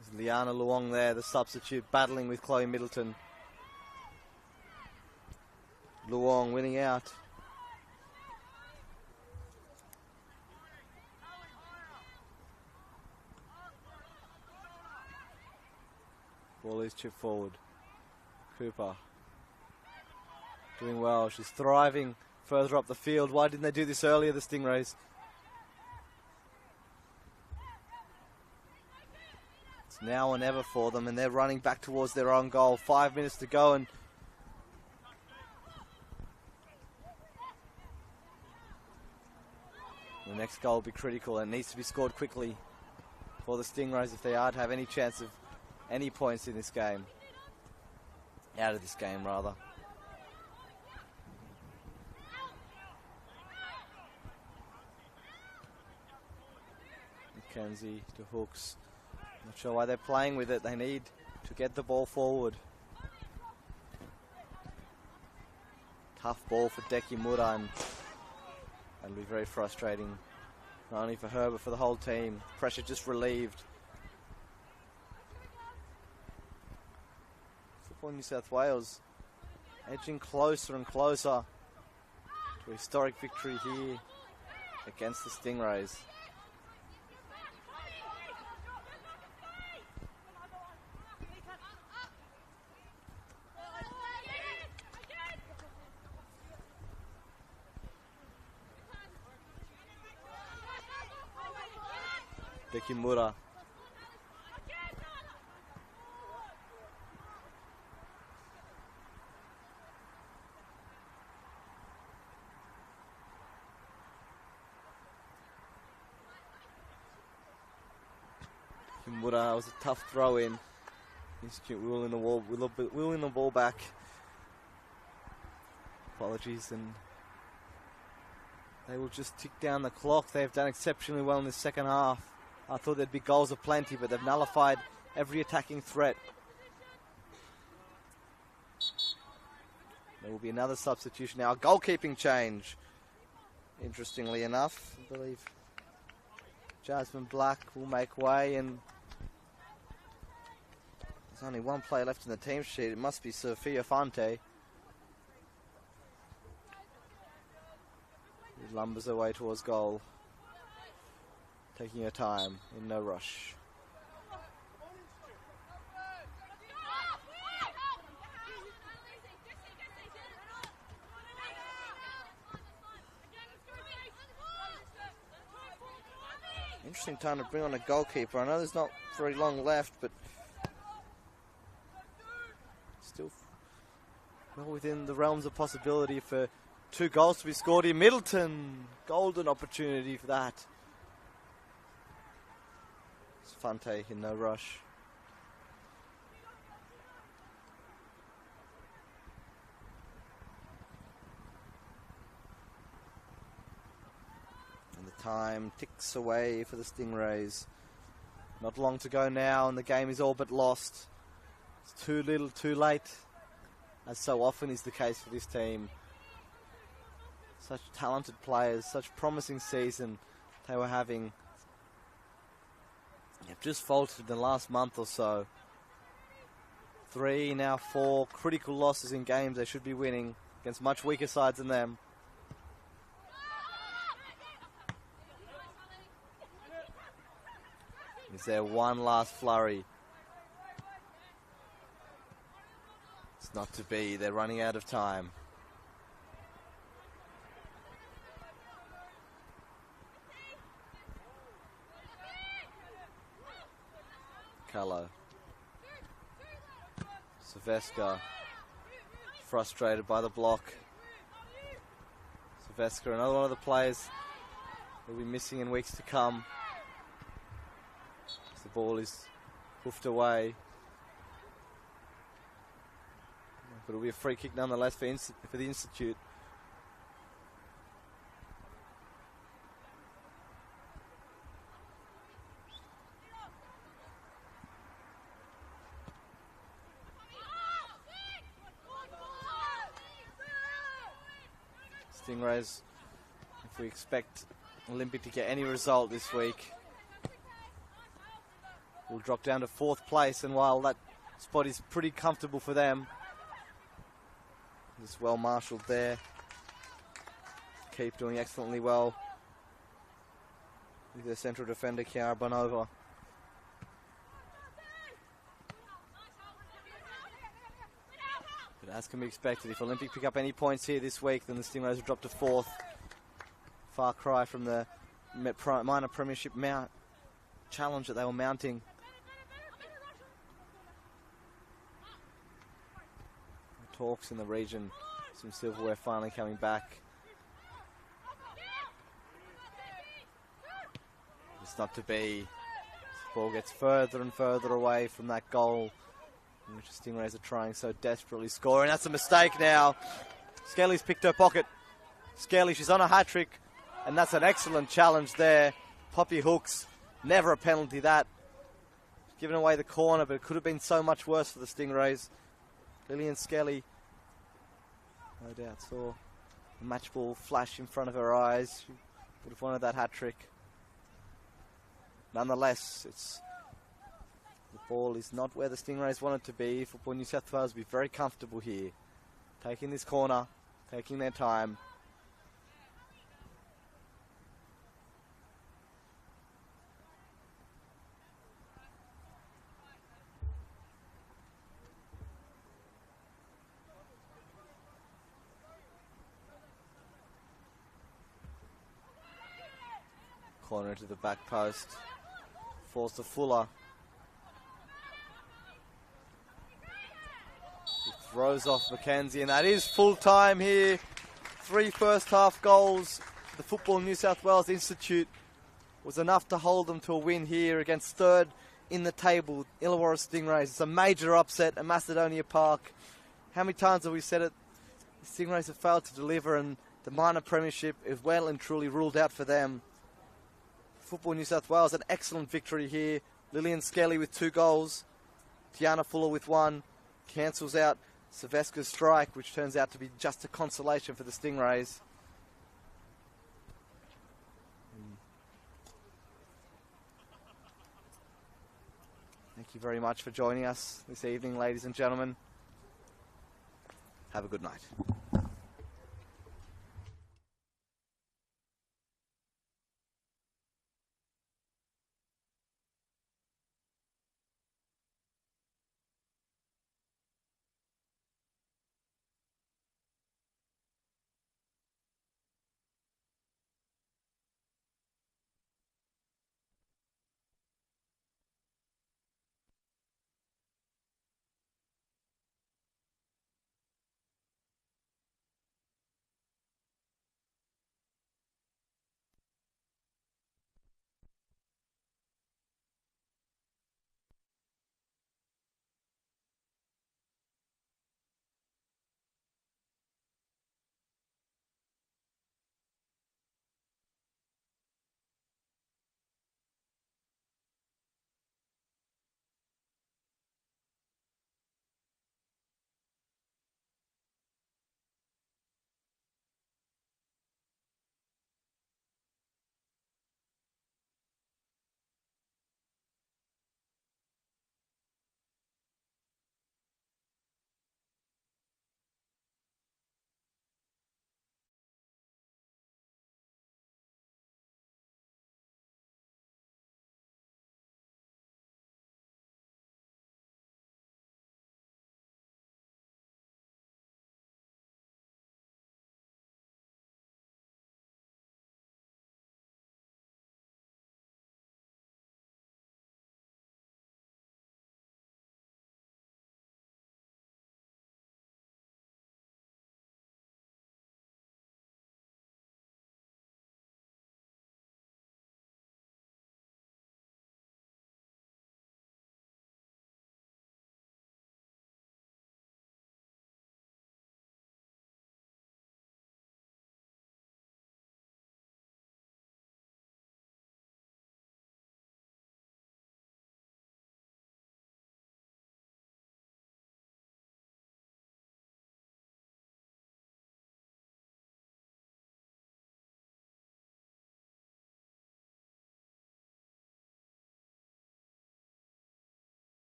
There's Liana Luong there, the substitute, battling with Chloe Middleton. Luong winning out. Ball is chipped forward. Cooper doing well. She's thriving further up the field. Why didn't they do this earlier, the Stingrays? It's now or never for them, and they're running back towards their own goal. 5 minutes to go, and the next goal will be critical and needs to be scored quickly for the Stingrays if they are to have any chance of any points in this game. Out of this game, rather. McKenzie to Hooks. Not sure why they're playing with it. They need to get the ball forward. Tough ball for Deki Mura, and that'll be very frustrating. Not only for her, but for the whole team. Pressure just relieved. Football New South Wales edging closer and closer to a historic victory here against the Stingrays. Deki Mura. Mura was a tough throw in. Institute wheeling the ball back. Apologies, and they will just tick down the clock. They've done exceptionally well in the second half. I thought there'd be goals aplenty, but they've nullified every attacking threat. There will be another substitution now. A goalkeeping change. Interestingly enough, I believe Jasmine Black will make way, and there's only one player left in the team sheet. It must be Sophia Fante. She lumbers her way towards goal, taking her time in no rush. Interesting time to bring on a goalkeeper. I know there's not very long left, but still well within the realms of possibility for 2 goals to be scored in Middleton. Golden opportunity for that. It's Fante in no rush. Time ticks away for the Stingrays. Not long to go now, and the game is all but lost. It's too little, too late, as so often is the case for this team. Such talented players, such promising season they were having. They've just faltered in the last month or so. 3, now 4 critical losses in games they should be winning against much weaker sides than them. Is there one last flurry? It's not to be. They're running out of time. Callow. Silvestre. Frustrated by the block. Silvestre, another one of the players will be missing in weeks to come. As the ball is hoofed away. But it'll be a free kick nonetheless for the Institute. Stingrays, if we expect Olympic to get any result this week, will drop down to 4th place, and while that spot is pretty comfortable for them, it's well marshalled there. Keep doing excellently well with their central defender, Chiara Bonova. But as can be expected, if Olympic pick up any points here this week, then the Stingrays will drop to 4th. Far cry from the minor premiership challenge that they were mounting. Talks in the region, some silverware finally coming back. It's not to be. The ball gets further and further away from that goal, which the Stingrays are trying so desperately score, and that's a mistake now. Skelly's picked her pocket. Skelly, she's on a hat-trick, and that's an excellent challenge there. Poppy hooks, never a penalty that. Giving away the corner, but it could have been so much worse for the Stingrays. Lillian Skelly, no doubt, saw the match ball flash in front of her eyes. She would have wanted that hat-trick. Nonetheless, the ball is not where the Stingrays want it to be. Football New South Wales will be very comfortable here. Taking this corner, taking their time. Corner to the back post. Falls to Fuller. He throws off Mackenzie, and that is full time here. 3 first half goals. The Football New South Wales Institute was enough to hold them to a win here against 3rd in the table, Illawarra Stingrays. It's a major upset at Macedonia Park. How many times have we said it? The Stingrays have failed to deliver, and the minor premiership is well and truly ruled out for them. Football New South Wales, an excellent victory here. Lillian Skelly with 2 goals. Tiana Fuller with 1. Cancels out Silvestre's strike, which turns out to be just a consolation for the Stingrays. Thank you very much for joining us this evening, ladies and gentlemen. Have a good night.